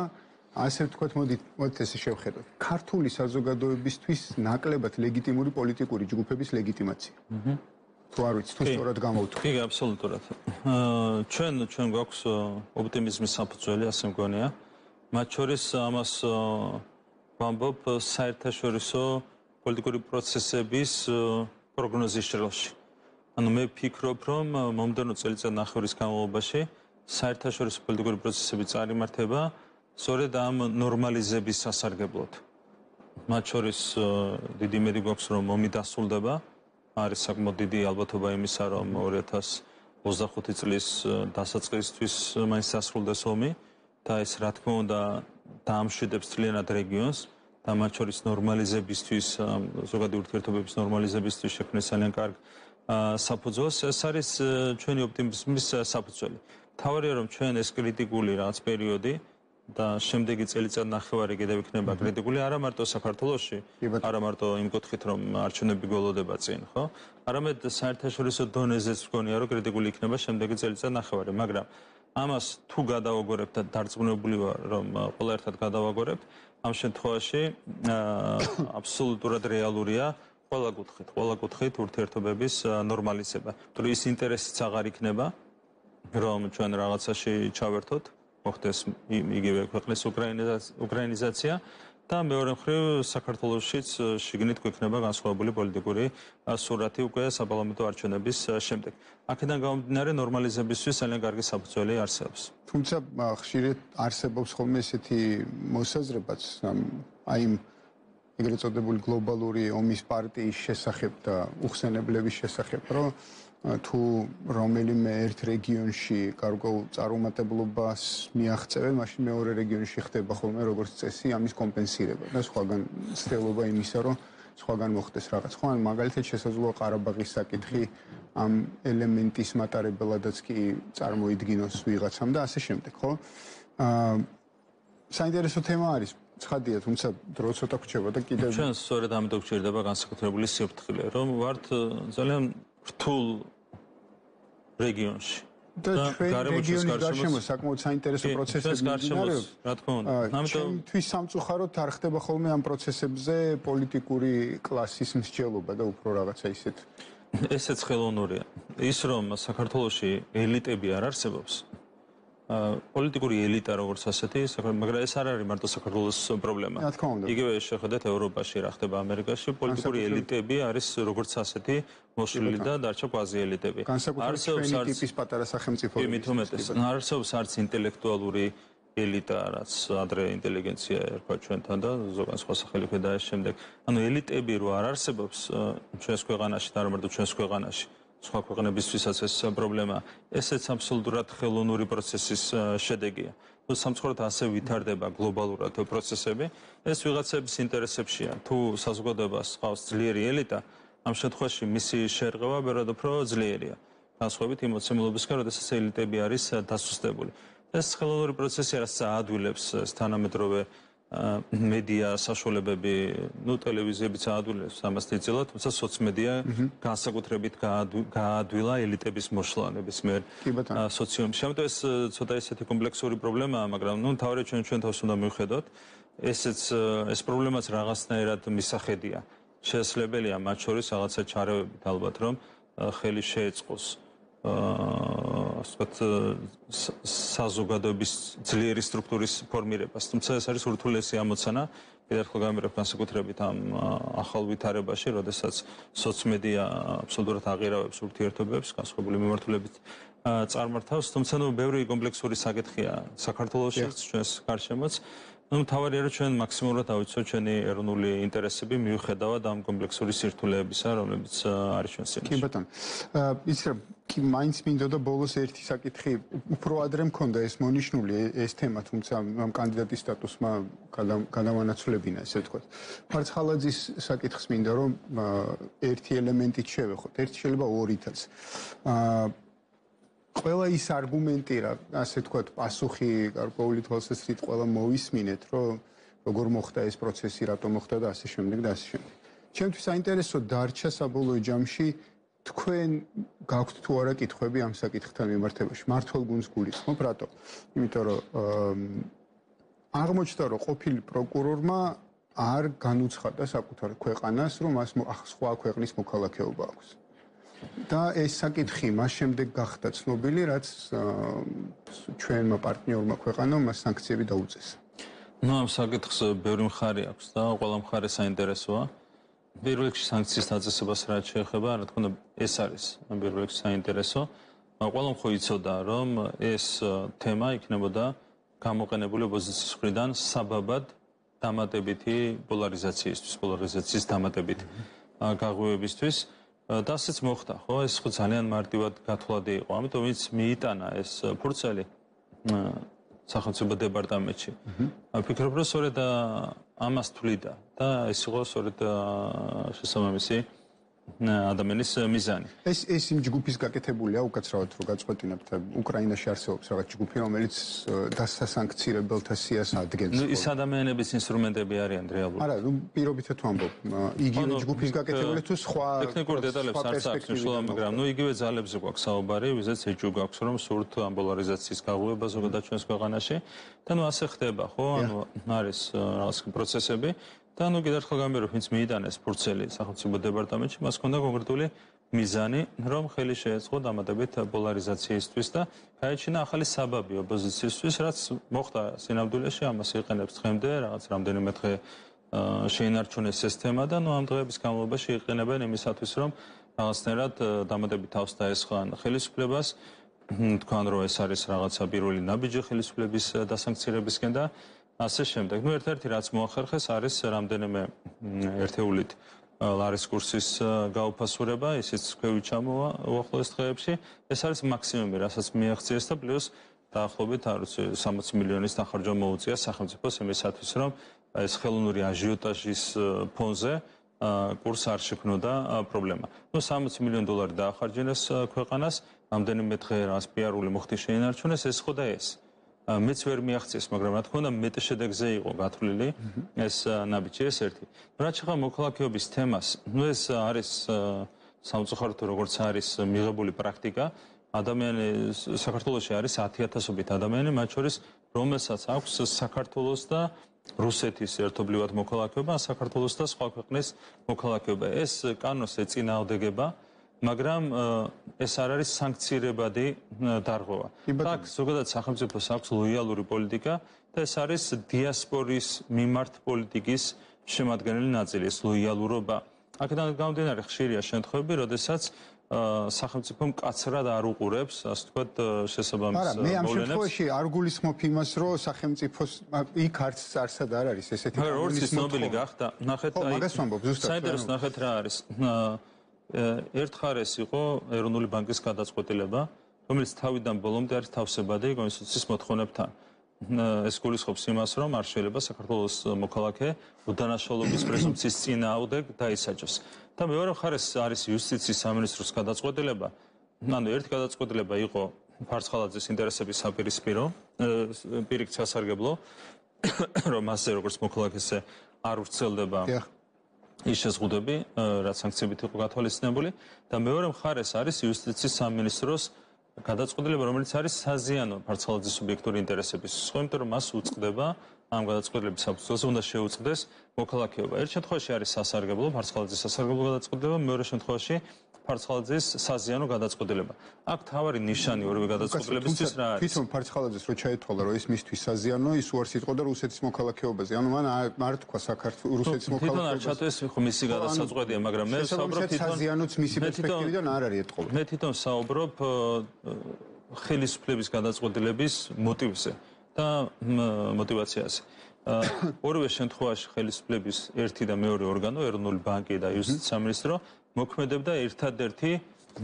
ასე ვთქვათ, მოდით ესე შევხედოთ. ქართული საზოგადოებისთვის ნაკლებად ლეგიტიმური პოლიტიკური ჯგუფების ლეგიტიმაცია. თუ არ ვიცი, თუ სწორად გამოვთქვი. კი, აბსოლუტურად. ჩვენ გვაქვს ოპტიმიზმის საფუძველი, ასე მგონია. მათ შორის ამას ვამბობ საერთაშორისო პოლიტიკური პროცესების პროგნოზის შრელში. ანუ მე ვფიქრობ, რომ მომდევნო წელიწად-ნახევრის განმავლობაში საერთაშორისო პოლიტიკური პროცესები წარიმართება სწორედ ამ ნორმალიზების სასარგებლოდ. მათ შორის დიდი იმედი გვაქვს, რომ ომი დასრულდება. არის საკმაოდ დიდი ალბათობა იმისა, რომ 2025 წლის დასაწყისისთვის მაინც დასრულდეს ომი და ეს რა თქმა უნდა დაამშვიდებს მთლიანად რეგიონს და მათ შორის ნორმალიზებისთვის, ზოგადი ურთიერთობების ნორმალიზებისთვის შექმნეს ძალიან კარგ საფუძველს. ეს არის ჩვენი ოპტიმიზმის საფუძველი. თავარია რომ ჩვენ ეს კრიტიკული რაღაც პერიოდი და შემდეგი წელიწად-ნახევარი კიდევ იქნება კრიტიკული არა მარტო საქართველოში, არა მარტო იმ კუთხით რომ არჩევნები გველოდება წინ, ხო? არამედ საერთაშორისო დონეზეც მგონია რომ კრიტიკული იქნება შემდეგი წელიწად-ნახევარი, მაგრამ ამას თუ გადავაგორებთ და დარწმუნებული ვარ რომ ყველა ერთად გადავაგორებთ, ამ შემთხვევაში აბსოლუტურად რეალურია ყველა კუთხით ურთიერთობების ნორმალიზება. თუ ის ინტერესიც აღარ იქნება რომ ჩვენ რაღაცაში ჩავერთოთ, მოხდეს იგივე ქვეყნის უკრაინიზაცია და მეორე მხრივ საქართველოშიც შიგნით გვექნება განსხვავებული პოლიტიკური სურათი უკვე საპარლამენტო არჩევნების შემდეგ. აქედან გამომდინარე ნორმალიზებისთვის ძალიან კარგი საფუძველი არსებობს. თუმცა ხშირად არსებობს ხოლმე ესეთი მოსაზრებაც აი იმ ეგრეთ წოდებული გლობალური ომის პარტიის შესახებ და უხსენებლების შესახებ, რომ თუ რომელიმე ერთ რეგიონში გარკვეულ წარუმატებლობას მიაღწევენ, მაშინ მეორე რეგიონში ხდება ხოლმე როგორც წესი ამის კომპენსირება და სხვაგან ცდილობა იმისა, რომ სხვაგან მოხდეს რაღაც. ხო, ან მაგალითად შესაძლოა ყარაბაღის საკითხი ამ ელემენტის მატარებელადაც კი წარმოიდგინოს ვიღაცამ და ასე შემდეგ, ხო? საინტერესო თემა არის. ცხადია, თუმცა დრო ცოტა გვჭირდება და კიდევ ჩვენ სწორედ ამიტომ გვჭირდება განსაკუთრებული სიფრთხილე, რომ ვართ ძალიან რთულ რეგიონში. და ჩვენ რეგიონის გარშემო საკმაოდ საინტერესო პროცესები მიმდინარეობს. რა თქმა უნდა. ამიტომ თვის სამწუხაროდ არ ხდება ხოლმე ამ პროცესებზე პოლიტიკური კლასის მსჯელობა და უფრო რაღაცა ისეთ. ესეც ხელოვნურია. ის რომ საქართველოში ელიტები არ არსებობს, პოლიტიკური ელიტა როგორც ასეთი, მაგრამ ეს არ არის მარტო საქართველოს პრობლემა. იგივე შეხედეთ ევროპაში რა ხდება ამერიკაში, პოლიტიკური ელიტები არის როგორც ასეთი მოშლილი და დარჩა კვაზი ელიტები. არსებობს არც ტიპის პატარა სახელმწიფოები. არსებობს არც ინტელექტუალური ელიტა, რაც ადრე ინტელიგენცია ერქვა ჩვენთან და ზოგან სხვა სახელი ხედა ეს შემდეგ. ანუ ელიტები რო არ არსებობს ჩვენს ქვეყანაში და არა მარტო ჩვენს ქვეყანაში. სხვა ქვეყნებისთვისაც ეს პრობლემა, ესეც აბსოლუტურად ხელოვნური პროცესის შედეგია. თუ სამწუხაროდ ასე ვითარდება გლობალურად პროცესები, ეს ვიღაცების ინტერესებშია. თუ საზოგადოებას ჰყავს ძლიერი ელიტა, ამ შემთხვევაში მისი შერყევა ბევრად უფრო ძლიერია. განსხვავებით იმ მოცემულობისგან, როდესაც ელიტები არის დასუსტებული. ეს ხელოვნური პროცესი რაც აადვილებს თანამედროვე მედია საშუალებები, ტელევიზიებიც აადვილებს ამას დიდწილად, თუმცა სოციმედია განსაკუთრებით გაადვილა ელიტების მოშლანების მიერ სოციუმში. ამიტომ ეს ცოტა ისეთი კომპლექსური პრობლემაა, მაგრამ თავი ჩვენ თავს უნდა მივხედოთ, ეს პრობლემაც რაღაცნაირად მისახედია. შესაძლებელია მათ შორის რაღაცა ჩარევებით ალბათ, რომ ხელი შეეწყოს საზოგადოების ძლიერი სტრუქტურის ფორმირებას. თუმცა ეს არის ურთულესი ამოცანა, კიდევ ერთხელ გამერებ განსაკუთრებით ამ ახალ ვითარებაში, როდესაც სოციმედია აბსოლუტურად აღირავებს ურთიერთობებს, განსხვავებული მიმართულებით წარმართავს, თუმცა ბევრი კომპლექსური საკითხია საქართველოშიც, ჩვენს გარშემოც. თავარია რომ ჩვენ მაქსიმალურად დავიცვათ ჩვენი ეროვნული ინტერესები მიუხედავად ამ კომპლექსური სირთულეებისა, რომლებიც არის ჩვენს წინაშე. კი ბატონო. ის რა კი მაინც მინდოდა ბოლოს ერთი საკითხი უფრო ადრე მქონდა ეს მონიშნული ეს თემა, თუმცა ამ კანდიდატის სტატუსმა გადავანაცვლებინა, ესე ვთქვათ. ფარცხალაძის საკითხს მინდა რომ ერთი ელემენტით შევეხოთ, ერთი შეიძლება ორითაც. ყველა ის არგუმენტი რა, ასე ვთქვათ, პასუხი გარკვეული თვალსაზრისით ყველა მოვისმინეთ, რომ როგორ მოხდა ეს პროცესი, რატომ მოხდა და ასე შემდეგ და ასე შემდეგ. ჩემთვის საინტერესო დარჩა საბოლოო ჯამში თქვენ გაქვთ თუ არა კითხვები ამ საკითხთან მიმართებაში? მართლ გუნდს გულისხმობ, რატო? იმიტომ რომ აღმოჩნდა, რომ ყოფილი პროკურორმა არ განუცხადა საკუთარ ქვეყანას, რომ მას სხვა ქვეყნის მოქალაქეობა აქვს. და ეს საკითხი მას შემდეგ გახდა ცნობილი, რაც ჩვენმა პარტნიორმა ქვეყანამ მას სანქციები დაუწესა. ამ საკითხს ბევრი მხარე აქვს და ყველა მხარე საინტერესოა. პირველ რიგში სანქციის დაწესებას რაც შეეხება, რა თქმა უნდა, ეს არის პირველ რიგში საინტერესო. ყველამ ხო იცოდა, რომ ეს თემა იქნებოდა გამოყენებული ოპოზიციის მხრიდან საბაბად დამატებითი პოლარიზაციის დამატებითი გაღვივებისთვის. და ასეც მოხდა, ხო? ეს ხო ძალიან მარტივად გათვლადი იყო. ამიტომ ვინც მიიტანა ეს ფურცელი სახელმწიფო დეპარტამენტში. ვფიქრობ, რომ სწორედ ამას თვლიდა და ეს იყო სწორედ შესაბამისი ადამიანის მიზანი. ეს იმ ჯგუფის გაკეთებულია უკაცრავად რომ გაწყვეტინებთ უკრაინაში არსებობს რაღაც ჯგუფი რომელიც დასასანქცირებელთა სიას ადგენს. ის ადამიანების ინსტრუმენტები არიან რეალურად. არა, პირობითად ვამბობ. იგივე ჯგუფის გაკეთებული თუ სხვა ტექნიკურ დეტალებს არც აქვს მნიშვნელობა, მაგრამ იგივე ძალებზე გვაქვს საუბარი, ვიზაც ეჭვ გვაქვს რომ სურთ ამ პოლარიზაციის გაღვივება ზოგადად ჩვენს ქვეყანაში და ასე ხდება, ხო? არის რაღაც პროცესები. და კიდევ ერთხელ გამბერო, ვინც მიიტანეს ფურცელი სახელმწიფო დეპარტამენტში, მას ჰქონდა კონკრეტული მიზანი, რომ ხელი შეეწყო დამატებით პოლარიზაციისთვის და გაეჩინა ახალი საბაბი ოპოზიციისთვის, რაც მოხდა სინამდვილეში, ამას იყენებს დღემდე, რაღაც რამდენიმე დღე შეინარჩუნეს ეს თემა და ამ დღეების განმავლობაში იყენებენ იმისათვის, რომ რაღაცნაირად დამატებით თავს დაესხან ხელისუფლებას, თქვან რომ ეს არის რაღაცა პირველი ნაბიჯი ხელისუფლების დასანქცირებისკენ და ასე შემდეგ. ერთ-ერთი რაც მოახერხეს არის რამდენიმე ერთეულით ლარის კურსის გაუფასურება, ისიც ქვევით ჩამოვა უახლოეს დღეებში. ეს არის მაქსიმუმი, რასაც მიაღწიეს და პლუს დაახლოებით 60 მილიონის დახარჯვა მოუწია სახელმწიფოს იმისათვის, რომ ეს ხელოვნური აჟიოტაჟის ფონზე კურს არ შექმნოდა პრობლემა. 60 მილიონი დოლარი დაახარჯინეს ქვეყანას, რამდენიმე დღე რას პიარული მოხდი შეინარჩუნეს, ეს ხო და ეს. მეც ვერ მიაღწიეს, მაგრამ რა თქმა უნდა მეტი შედეგზე იყო გათვლილი ეს ნაბიჯი ეს ერთი. რაც ახლა მოქალაქეობის თემას, ეს არის სამწუხაროდ როგორც არის მიღებული პრაქტიკა, ადამიანი საქართველოში არის 10,000-ობით ადამიანი, მათ შორის რომელსაც აქვს საქართველოს და რუსეთის ერთობლივად მოქალაქეობა, საქართველოს და სხვა ქვეყნის მოქალაქეობა. ეს კანონს ეწინააღმდეგება, მაგრამ ეს არ არის სანქცირებადი დარღვევა. აქ ზოგადად სახელმწიფოს აქვს ლოიალური პოლიტიკა და ეს არის დიასპორის მიმართ პოლიტიკის შემადგენელი ნაწილი, ეს ლოიალურობა. აქედან გამომდინარე ხშირია შემთხვევები, როდესაც სახელმწიფო მკაცრად არ უყურებს, ასე ვთქვათ, შესაბამის მოვლენებს. არა, მე ამ შემთხვევაში არ გულისხმობ იმას, რომ სახელმწიფოს იქ არცად არ არის ესეთი როლი ცნობილი გახდა. ნახეთ, აი, მაგას ვამბობ ზუსტად. საინტერესო ნახეთ რა არის. ერთხარ ეს იყო ეროვნული ბანკის გადაწყვეტილება, რომელიც თავიდან ბოლომდე არის თავსებადი კონსტიტუციის მოთხოვნებთან. ეს გულისხმობს იმას, რომ არ შეიძლება საქართველოს მოქალაქე უდანაშაულობის პრეზუმპციის წინააღმდეგ დაისაჯოს. და მეორე მხარეს არის იუსტიციის სამინისტროს გადაწყვეტილება. ერთი გადაწყვეტილება იყო ფარცხალაძის ინტერესების საპირისპირო, პირიქით სასარგებლო, რომ მასზე როგორც მოქალაქესე არ ვრცელდება ის შეზღუდვები, რაც სანქციებით იყო გათვალისწინებული და მეორე მხარეს არის იუსტიციის სამინისტროს გადაწყვეტილება, რომელიც არის საზიანო ფარცხალაძის სუბიექტური ინტერესების სხვა, იმიტომ რომ მას უწყდება ამ გადაწყვეტილების საფუძველზე უნდა შეუწყდეს მოქალაქეობა. ერთ შემთხვევაში არის სასარგებლო, ფარცხალაძის სასარგებლო გადაწყვეტილება, მეორე შემთხვევაში ფარცხალაძის საზიანო გადაწყვეტილება. აქ თავარი ნიშანი ორივე გადაწყვეტილებისთვის რა არის? თვითონ ფარცხალაძეს რო ჩაეთვალა, რომ ეს მისთვის საზიანო, ის უარს იტყოდა რუსეთის მოქალაქეობაზე. ანუ მან არ თქვა საქართველოს რუსეთის მოქალაქეობაზე. თვითონ არ ჩათვეს ხო მისი გადასაწყვეტია, მაგრამ მე ვსაუბრობ თვითონ საზიანოც მისი პერსპექტივიდან არ არის ეთყობა. მე თვითონ ვსაუბრობ ხელისუფლების გადაწყვეტილების მოტივზე და მოტივაციაზე. ორივე შემთხვევაში ხელისუფლების ერთი და მეორე ორგანო, ეროვნული ბანკი და იუსტიციის სამინისტრო მოქმედებდა ერთადერთი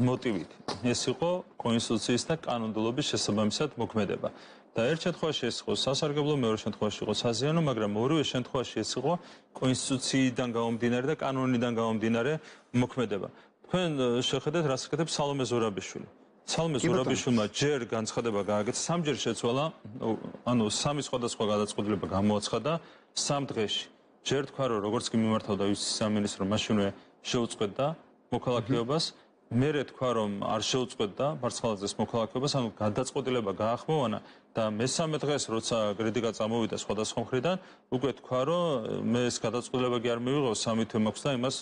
მოტივით. ეს იყო კონსტიტუციის და კანონმდებლობის შესაბამისად მოქმედება. და ერთ შემთხვევაში ეს იყო სასარგებლო, მეორე შემთხვევაში იყო საზიანო, მაგრამ ორივე შემთხვევაში ეს იყო კონსტიტუციიდან გამომდინარე და კანონიდან გამომდინარე მოქმედება. თქვენ შეხედეთ, რას აკეთებს სალომე ზურაბიშვილი. სალომე ზურაბიშვილმა ჯერ განცხადება გააკეთა, სამჯერ შეცვალა, ანუ სამი სხვადასხვა გადაწყვეტილება გამოაცხადა სამ დღეში. ჯერ თქვა, რომ როგორც კი მიმართავდა იუსტიციის სამინისტრო, მაშინვე შეუწყვეტდა მოქალაქეობას, მერე თქვა, რომ არ შეუწყვეტდა ფარცხალაძეს მოქალაქეობას, ანუ გადაწყვეტილება გაახმოვანა და მესამე დღეს, როცა კრიტიკა წამოვიდა სხვადასხვა მხრიდან, უკვე თქვა, რომ მე ეს გადაწყვეტილება კი არ მივიღო, სამი თვე მაქვს და იმას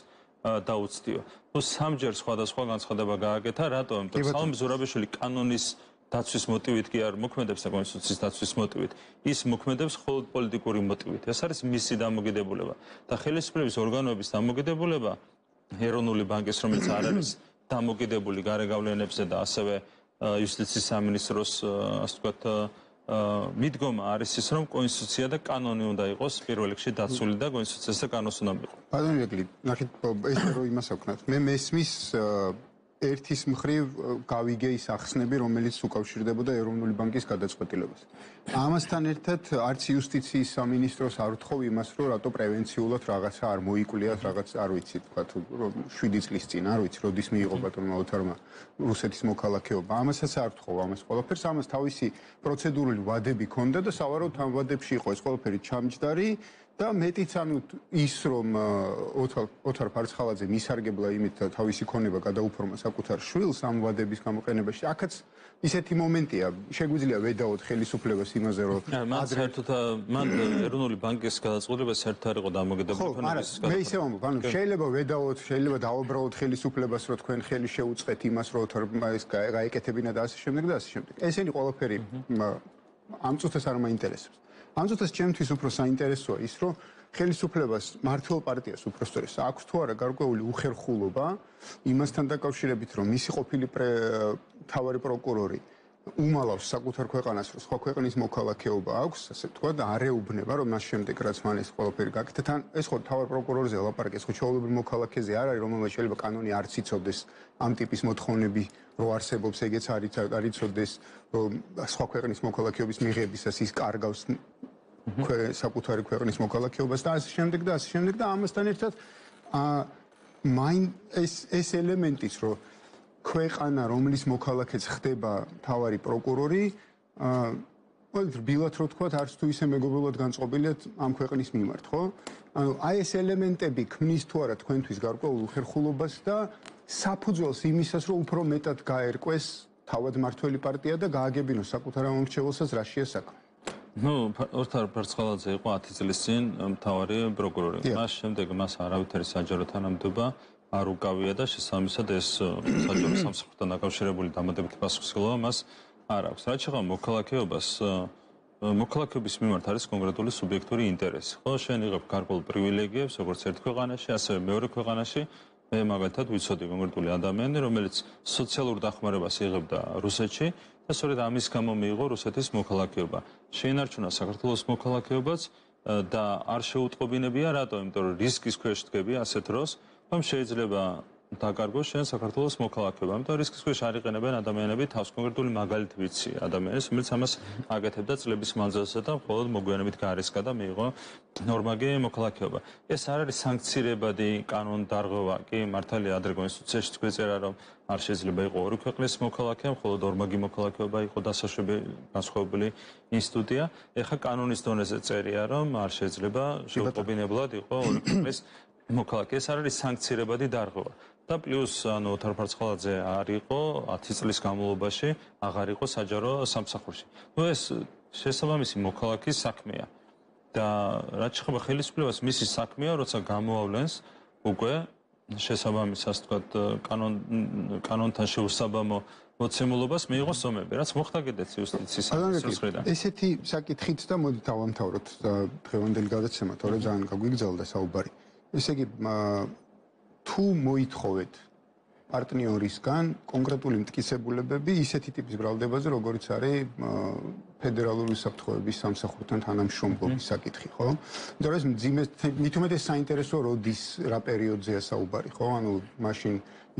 დაუცდიო. სამჯერ სხვადასხვა განცხადება გააკეთა, რატომ? იმიტომ რომ სალომე ზურაბიშვილი კანონის დაცვის მოტივით კი არ მოქმედებს და კონსტიტუციის დაცვის მოტივით, ის მოქმედებს მხოლოდ პოლიტიკური მოტივით. ეს არის მისი დამოკიდებულება და ხელისუფლების ორგანოების დამოკიდებულება ეროვნული ბანკის, რომელიც არ არის დამოკიდებული გარე გავლენებზე და ასევე იუსტიციის სამინისტროს, ასე ვთქვათ, მიდგომა არის ის, რომ კონსტიტუცია და კანონი უნდა იყოს პირველ რიგში დაცული და კონსტიტუციას და კანონს უნდა მიიღო. ბატონო ეკლი, ნახეთ ეს რო იმას აქვთ. მე მესმის ერთის მხრივ გავიგე ის ახსნები, რომელიც უკავშირდებოდა ეროვნული ბანკის გადაწყვეტილებას. ამასთან ერთად არც იუსტიციის სამინისტროს არ ვთხოვ იმას, რომ რატო პრევენციულად რაღაცა არ მოიკულიათ, რაღაც არ ვიცი, თქვათ, რომ 7 წლის წინ, არ ვიცი, როდის მიიღო ბატონმა ოთარმა რუსეთის მოქალაქეობა. ამასაც არ ვთხოვ ამას ყველაფერს, ამას თავისი პროცედურული ვადები ჰქონდა და სავარაუდოდ ამ ვადებში იყო ეს ყველაფერი ჩამჯდარი. და მეტიც ანუ ის რომ ოთარ ფარცხალაძე მისარგებლა იმით და თავისი ქონება გადაუფორმა საკუთარ შვილს ამ ვადების გამოყენებაში აქაც ისეთი მომენტია შეგვიძლია ვედაოთ ხელისუფლებას იმაზე რომ მან საერთოდ მან ეროვნული ბანკის გადაწყვეტილება საერთოდ არ იყო დამოკიდებული ქონების მე ისე ვამბობ ანუ შეიძლება ვედაოთ შეიძლება დავაბრალოთ ხელისუფლებას რომ თქვენ ხელი შეუწყეთ იმას რომ ოთარ ეს გაეკეთებინა და ასე შემდეგ და ასე შემდეგ ესენი ყველაფერი ამ წუთას არ მაინტერესებს ამ წუთას ჩემთვის უფრო საინტერესოა ის, რომ ხელისუფლებას მართლ პარტიას უბრალოდ აქვს თუ არა გარკვეული უხერხულობა იმასთან დაკავშირებით, რომ მისი ყოფილი მთავარი პროკურორი უმალავს საკუთარ ქვეყანას, რომ სხვა ქვეყნის მოქალაქეობა აქვს, ასე ვთქვათ, და არეუბნება, რომ მას შემდეგ რაც მან ეს ყველაფერი გაკეთა, თან ეს ხო მთავარ პროკურორზე ლაპარაკი, ეს ხო ჩვეულებრივ მოქალაქეზე არ არის, რომელმაც შეიძლება კანონი არც იცოდეს ამ ტიპის მოთხოვნები რო არსებობს, ეგეც არ იცოდეს, რომ სხვა ქვეყნის მოქალაქეობის მიღებისას ის კარგავს საკუთარი ქვეყნის მოქალაქეობას და ასე შემდეგ და ასე შემდეგ და ამასთან ერთად ეს ელემენტიც რომ ქვეყანა რომლის მოქალაქეც ხდება მთავარი პროკურორი რბილად რო თქვათ არც თუ ისე მეგობრულად განწყობილიათ ამ ქვეყნის მიმართ ხო ანუ აი ეს ელემენტები ქმნის თუ არა თქვენთვის გარკვეულ უხერხულობას და საფუძველს იმისას რომ უფრო მეტად გაერკვეს თავად მართველი პარტია და გააგებინოს საკუთარ ამომრჩეველსაც რა შეასაქმე Ну, ოთარ ფარცხალაძე იყო 10 წლის წინ მთავარი პროკურორი. მას შემდეგ მას არავითარი საჯარო თანამდებობა არ უკავია და შესაბამისად ეს საჯარო სამსახურთან დაკავშირებული დამატებითი პასუხისმგებლობა მას არ აქვს. რაც შეეხება მოქალაქეობას, მოქალაქეობის მიმართ არის კონკრეტული სუბიექტური ინტერესი. ხო, შენ იღებ გარკვეულ პრივილეგიებს, როგორც ერთ ქვეყანაში, ასევე მეორე ქვეყანაში. მე მაგალითად ვიცოდი კონკრეტული ადამიანი, რომელიც სოციალურ დახმარებას იღებდა რუსეთში და სწორედ ამის გამო მიიღო რუსეთის მოქალაქეობა. შეინარჩუნა საქართველოს მოქალაქეობაც და არ შეუტყობინებია რატო? იმიტომ რომ რისკის ქვეშ დგები ასეთ დროს, რომ შეიძლება დაკარგოს შენ საქართველოს მოქალაქეობა. ამიტომ რისკის ქვეშ არ იყენებენ ადამიანები თავს კონკრეტული მაგალითი ვიცი ადამიანის, რომელიც ამას აკეთებდა წლების მანძილზე და მხოლოდ მოგვიანებით გაარისკა და მიიღო ნორმაგი მოქალაქეობა. ეს არ არის სანქცირებადი კანონდარღვევა, კი მართალია ადრე კონსტიტუციაში გვეწერა რომ არ შეიძლება იყო ორი ქვეყნის მოქალაქე, მხოლოდ ორმაგი მოქალაქეობა იყო განსხვავებული ინსტიტუტია. ეხლა კანონის დონეზე წერია რომ არ შეიძლება შეუტყობინებლად იყო ორი ქვეყნის მოქალაქე. ეს არ არის სანქცირებადი დარღვევა. და პლუს ანუ ოთარ ფარცხალაძე არ იყო 10 წლის განმავლობაში აღარ იყო საჯარო სამსახურში. ნუ ეს შესაბამისი მოქალაქის საქმეა. და რაც შეეხება ხელისუფლებას, მისი საქმეა, როცა გამოავლენს უკვე შესაბამის ასე ვთქვათ კანონთან შეუსაბამო მოცემულობას მიიღოს ზომები, რაც მოხდა კიდეც იუსტიციის სამინისტროს მხრიდან. ესეთი საკითხით და მოდით დავამთავროთ დღევანდელი გადაცემა, თორე ძალიან გაგვიგზავნა საუბარი. ესე იგი თუ მოითხოვეთ პარტნიორისგან კონკრეტული მტკიცებულებები ისეთი ტიპის ბრალდებაზე, როგორიც არის ფედერალური საფრთხეების სამსახურთან თანამშრომლობის საკითხი, ხო? იმიტომ რომ ეს მით უმეტეს საინტერესო როდის რა პერიოდზეა საუბარი, ხო? ანუ მაშინ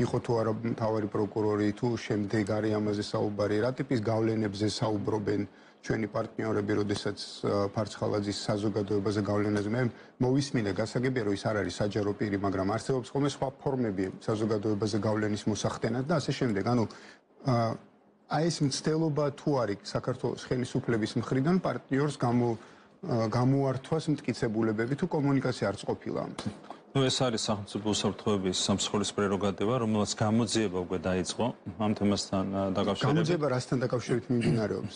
იყო თუ არა მთავარი პროკურორი, თუ შემდეგ არის ამაზე საუბარი, რა ტიპის გავლენებზე საუბრობენ ჩვენი პარტნიორები, როდესაც ფარცხალაძის საზოგადოებაზე გავლენაზე მე მოვისმინე გასაგებია რომ ის არ არის საჯარო პირი, მაგრამ არსებობს ხოლმე სხვა ფორმები საზოგადოებაზე გავლენის მოსახდენად და ასე შემდეგ. ანუ აი ეს მცდელობა თუ არის საქართველოს ხელისუფლების მხრიდან პარტნიორს გამოართვას მტკიცებულებები თუ კომუნიკაცია არც ყოფილა ამით. Ну ეს არის სახელმწიფო უსაფრთხოების სამსახურის პრეროგატივა, რომელსაც გამოძიება უკვე დაიწყო ამ თემასთან დაკავშირებით. გამოძიება რასთან დაკავშირებით მიმდინარეობს?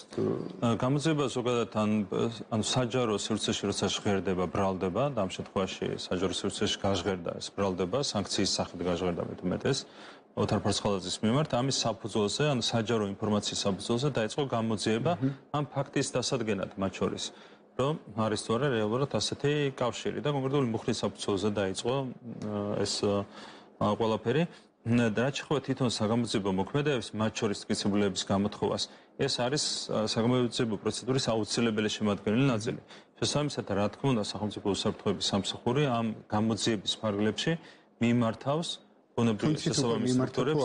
გამოძიება ზოგადად ანუ საჯარო სივრცეში როცა ჟღერდება, ბრალდება, და ამ შემთხვევაში საჯარო სივრცეში გაჟღერდა ეს ბრალდება, სანქციის სახით გაჟღერდა მეტ უმეტეს. ოთარ ფარცხალაძის მიმართ ამის საფუძველზე, ანუ საჯარო ინფორმაციის საფუძველზე დაიწყო გამოძიება ამ ფაქტის დასადგენად მათ შორის, რომ არის თუ არა რეალურად ასეთი კავშირი და კონკრეტული მუხლის საფუძველზე დაიწყო ეს ყველაფერი. და რაც შეეხება თვითონ საგამოძიებო მოქმედებებს, მათ შორის მტკიცებულების გამოთხოვას, ეს არის საგამოძიებო პროცედურის აუცილებელი შემადგენელი ნაწილი. შესაბამისად, რა თქმა უნდა, სახელმწიფო უსაფრთხოების სამსახური ამ გამოძიების ფარგლებში მიმართავს ბუნებრივი შესაბამის სტრუქტურებს.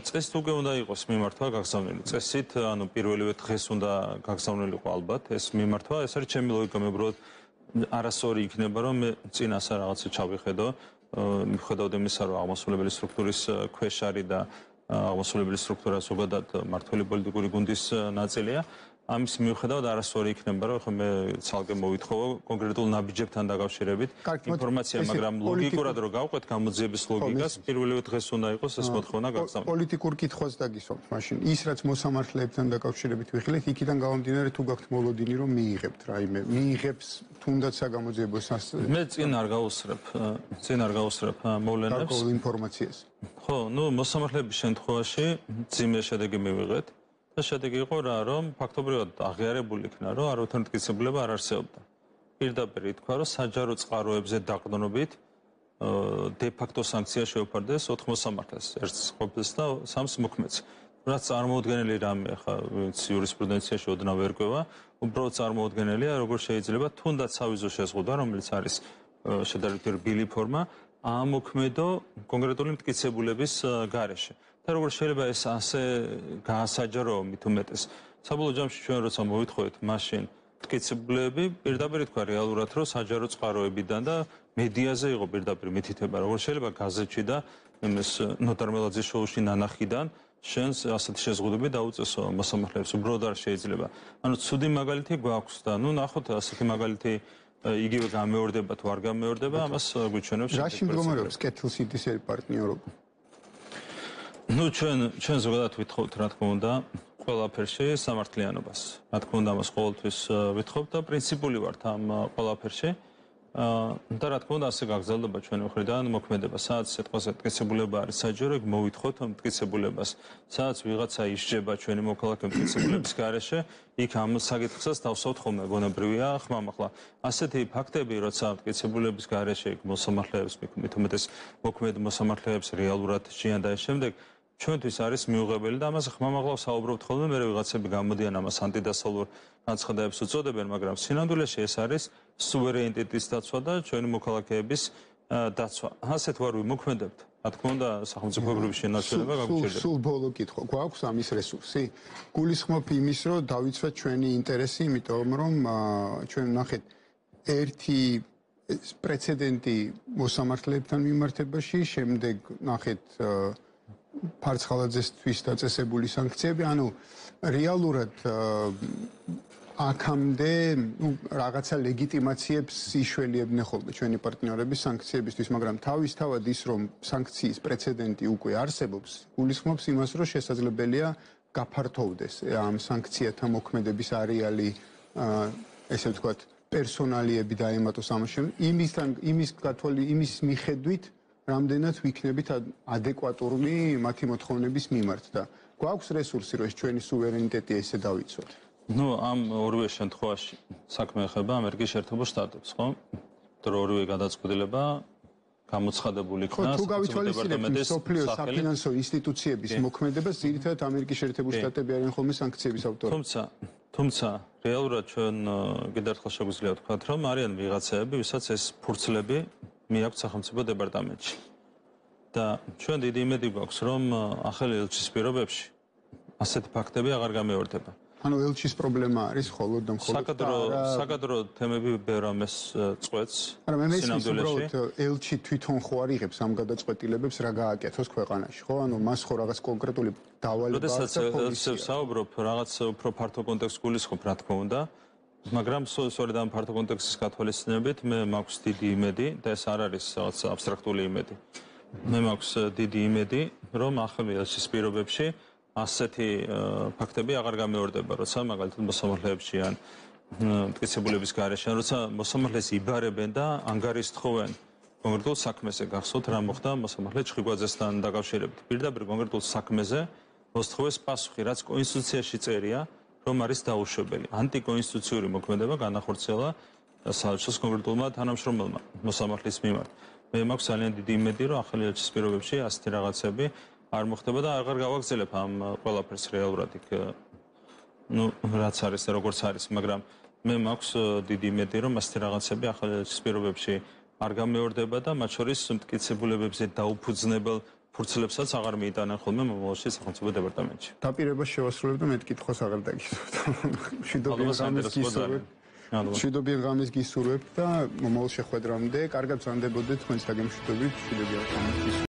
წესით უკვე უნდა იყოს მიმართვა გაგზავნილი. წესით, ანუ პირველივე დღეს უნდა გაგზავნილიყო ალბათ ეს მიმართვა. ეს არის ჩემი ლოგიკა, მე უბრალოდ არასორი იქნება, რომ მე წინ ასე რაღაცა ჩავიხედო. მიუხედავად იმისა, რომ აღმასრულებელი სტრუქტურის ქვეშ არის და აღმასრულებელი სტრუქტურა ზოგადად მმართველი პოლიტიკური გუნდის ნაწილია, ამის მიუხედავად არასორი იქნება, რომ ხომ მე ცალკე მოვითხოვო კონკრეტულ ნაბიჯებთან დაკავშირებით ინფორმაცია, მაგრამ ლოგიკურად რომ გავყვეთ გამოძიების ლოგიკას, პირველივე დღეს უნდა იყოს ეს მოთხოვნა გაგზავნილი. პოლიტიკურ კითხვას დაგისვამთ მაშინ. ის რაც მოსამართლეებთან დაკავშირებით ვიხილეთ, იქიდან გამომდინარე თუ გაქვთ მოლოდინი რომ მიიღებთ რაიმე, მიიღებს თუნდაც საგამოძიებო მე წინ არ გავუსწრებ მოვლენებს. გარკვეულ ინფორმაციას. ხო, მოსამართლეების შემთხვევაში ძიმე შედეგი მივიღეთ. და შედეგი იყო რა, რომ ფაქტობრივად აღიარებული იქნა, რომ არავითარ მტკიცებულება არ არსებობდა. პირდაპირ ითქვა, რომ საჯარო წყაროებზე დაყრდნობით დე ფაქტო სანქცია შეუფარდეს 4 მოსამართლეს, ერთს ყოფილს და 3 მოქმედს. რაც წარმოუდგენელი რამე, ხა იურისპრუდენციაში ოდნავ ერკვევა, უბრალოდ წარმოუდგენელია, როგორ შეიძლება თუნდაც ავიზო შეზღუდვა, რომელიც არის შედარებით რბილი ფორმა, ამოქმედო კონკრეტული მტკიცებულების გარეშე. და როგორ შეიძლება ეს ასე გაასაჯარო მით უმეტეს. საბოლოო ჯამში ჩვენ როცა მოვითხოვეთ მაშინ მტკიცებულები, პირდაპირ თქვა რეალურად, რომ საჯარო წყაროებიდან და მედიაზე იყო პირდაპირ მითითება, როგორ შეიძლება გაზეთში და ეს ნოტარ მელაძის შოუში ნანახიდან შენს ასეთი შეზღუდვები დაუწესო მოსამართლეებს, უბრალოდ არ შეიძლება. ანუ ცუდი მაგალითი გვაქვს და ნახოთ ასეთი მაგალითი იგივე გამეორდება თუ არ გამეორდება, ამას გვიჩვენებს. რაში მდგომარეობს კეთილსინთეზური პარტნიორობა? ჩვენ ზოგადად ვითხოვთ, რა თქმა უნდა, ყველაფერში სამართლიანობას. რა თქმა უნდა, მას ყოველთვის ვითხოვთ და პრინციპული ვართ ამ ყველაფერში. და რა თქმა უნდა, ასე გაგრძელდება ჩვენი მხრიდან მოქმედება. სადაც სიტყვაზე მტკიცებულება არის საჯარო, იქ მოვითხოვთ მტკიცებულებას. სადაც ვიღაცა ისჯება ჩვენი მოქალაქე მტკიცებულების გარეშე, იქ ამ საკითხსაც დავსვათ ხოლმე, გონებრივია ხმამაღლა. ასეთი ფაქტები, როცა მტკიცებულების გარეშე იქ მოსამართლეებს, მით უმეტეს მოქმედ მოსამართლეებს რეალურად ჭიან და ეს შემდეგ ჩვენთვის არის მიუღებელი და ამაზე ხმამაღლა საუბრობთ ხოლმე, მე ვიღაცები გამოდიან ამას ანტიდასავლურ განცხადებებს უწოდებენ, მაგრამ სინამდვილეში ეს არის სუვერენიტეტის დაცვა და ჩვენი მოქალაქეების დაცვა. ასეთ ვარ ვიმოქმედებთ. რა თქმა უნდა, სახელმწიფოებრივი შენარჩუნება გაგვჭირდება. სულ ბოლო კითხვა, გვაქვს ამის რესურსი? გულისხმობ იმის, რომ დავიცვათ ჩვენი ინტერესი, იმიტომ რომ ჩვენ ნახეთ ერთი პრეცედენტი მოსამართლეებთან მიმართებაში, შემდეგ ნახეთ ფარცხალაძესთვის დაწესებული სანქციები, ანუ რეალურად აქამდე რაღაცა ლეგიტიმაციებს იშველიებდნენ ხოლმე ჩვენი პარტნიორების სანქციებისთვის, მაგრამ თავისთავად ის, რომ სანქციის პრეცედენტი უკვე არსებობს, გულისხმობს იმას, რომ შესაძლებელია გაფართოვდეს ამ სანქციათა მოქმედების არეალი, ესე ვთქვათ, პერსონალიები დაემატოს ამაში, იმის მიხედვით რამდენად ვიქნებით ადეკვატურნი მათი მოთხოვნების მიმართ და გვაქვს რესურსი, რომ ეს ჩვენი სუვერენიტეტია ესე დავიცვათ. ამ ორივე შემთხვევაში საქმე ეხება ამერიკის შეერთებულ შტატებს, ხო? რომ ორივე გადაწყვეტილება გამოცხადებული იქნა თუ გავითვალისწინებთ მსოფლიოს საფინანსო ინსტიტუციების მოქმედებას, ძირითადად ამერიკის შეერთებული შტატები არიან ხოლმე სანქციების ავტორი. თუმცა რეალურად ჩვენ კიდევ ერთხელ შეგვიძლია ვთქვათ, რომ არიან ვიღაცები, ვისაც ეს ფურცლები მიაქვთ სახელმწიფო დეპარტამენტში. და ჩვენ დიდი იმედი გვაქვს, რომ ახალი ელჩის პირობებში ასეთი ფაქტები აღარ გამეორდება. ანუ ელჩის პრობლემა არის მხოლოდ და მხოლოდ საკადრო თემები ბევრ ამას წყვეტს. არა, მე მესმის უბრალოდ ელჩი თვითონ ხო არ იღებს ამ გადაწყვეტილებებს რა გააკეთოს ქვეყანაში, ხო? ანუ მას ხო რაღაც კონკრეტული დავალება აქვს და პოლიცია. როდესაც საუბრობ, რაღაც უფრო ფართო კონტექსტს გულისხმობ, რა თქმა უნდა. მაგრამ სწორედ ამ ფართო კონტექსტის გათვალისწინებით მე მაქვს დიდი იმედი და ეს არ არის რაღაც აბსტრაქტული იმედი. მე მაქვს დიდი იმედი, რომ ახალი ელჩის პირობებში ასეთი ფაქტები აღარ გამეორდება, როცა მაგალითად მოსამართლეებში ან მტკიცებულების გარეშე, როცა მოსამართლეს იბარებენ და ანგარიშს თხოვენ კონკრეტულ საქმეზე გახსოვთ რა მოხდა მოსამართლე ჩხიკვაძესთან დაკავშირებით. პირდაპირ კონკრეტულ საქმეზე მოსთხოვეს პასუხი, რაც კონსტიტუციაში წერია, რომ არის დაუშვებელი. ანტიკონსტიტუციური მოქმედება განახორციელა საელჩოს კონკრეტულმა თანამშრომელმა მოსამართლის მიმართ. მე მაქვს ძალიან დიდი იმედი, რომ ახალი ელჩის პირობებში ასეთი რაღაცები არ მოხდება და აღარ გავაგრძელებ ამ ყველაფერს რეალურად იქ რაც არის და როგორც არის, მაგრამ მე მაქვს დიდი იმედი, რომ ასეთი რაღაცები ახალი ელჩის პირობებში არ გამეორდება და მათ შორის მტკიცებულებებზე დაუფუძნებელ ფურცლებსაც აღარ მიიტანენ ხოლმე მომავალში სახელმწიფო დეპარტამენტში. დაპირებას შევასრულებ და მეტ კითხვას აღარ დაგისურვებთ. მშვიდობიან ღამეს გისურვებთ და მომავალ შეხვედრამდე კარგად ვზრუნდებოდეთ თქვენს დაგემშვიდობით. მშვიდობიან ღამეს.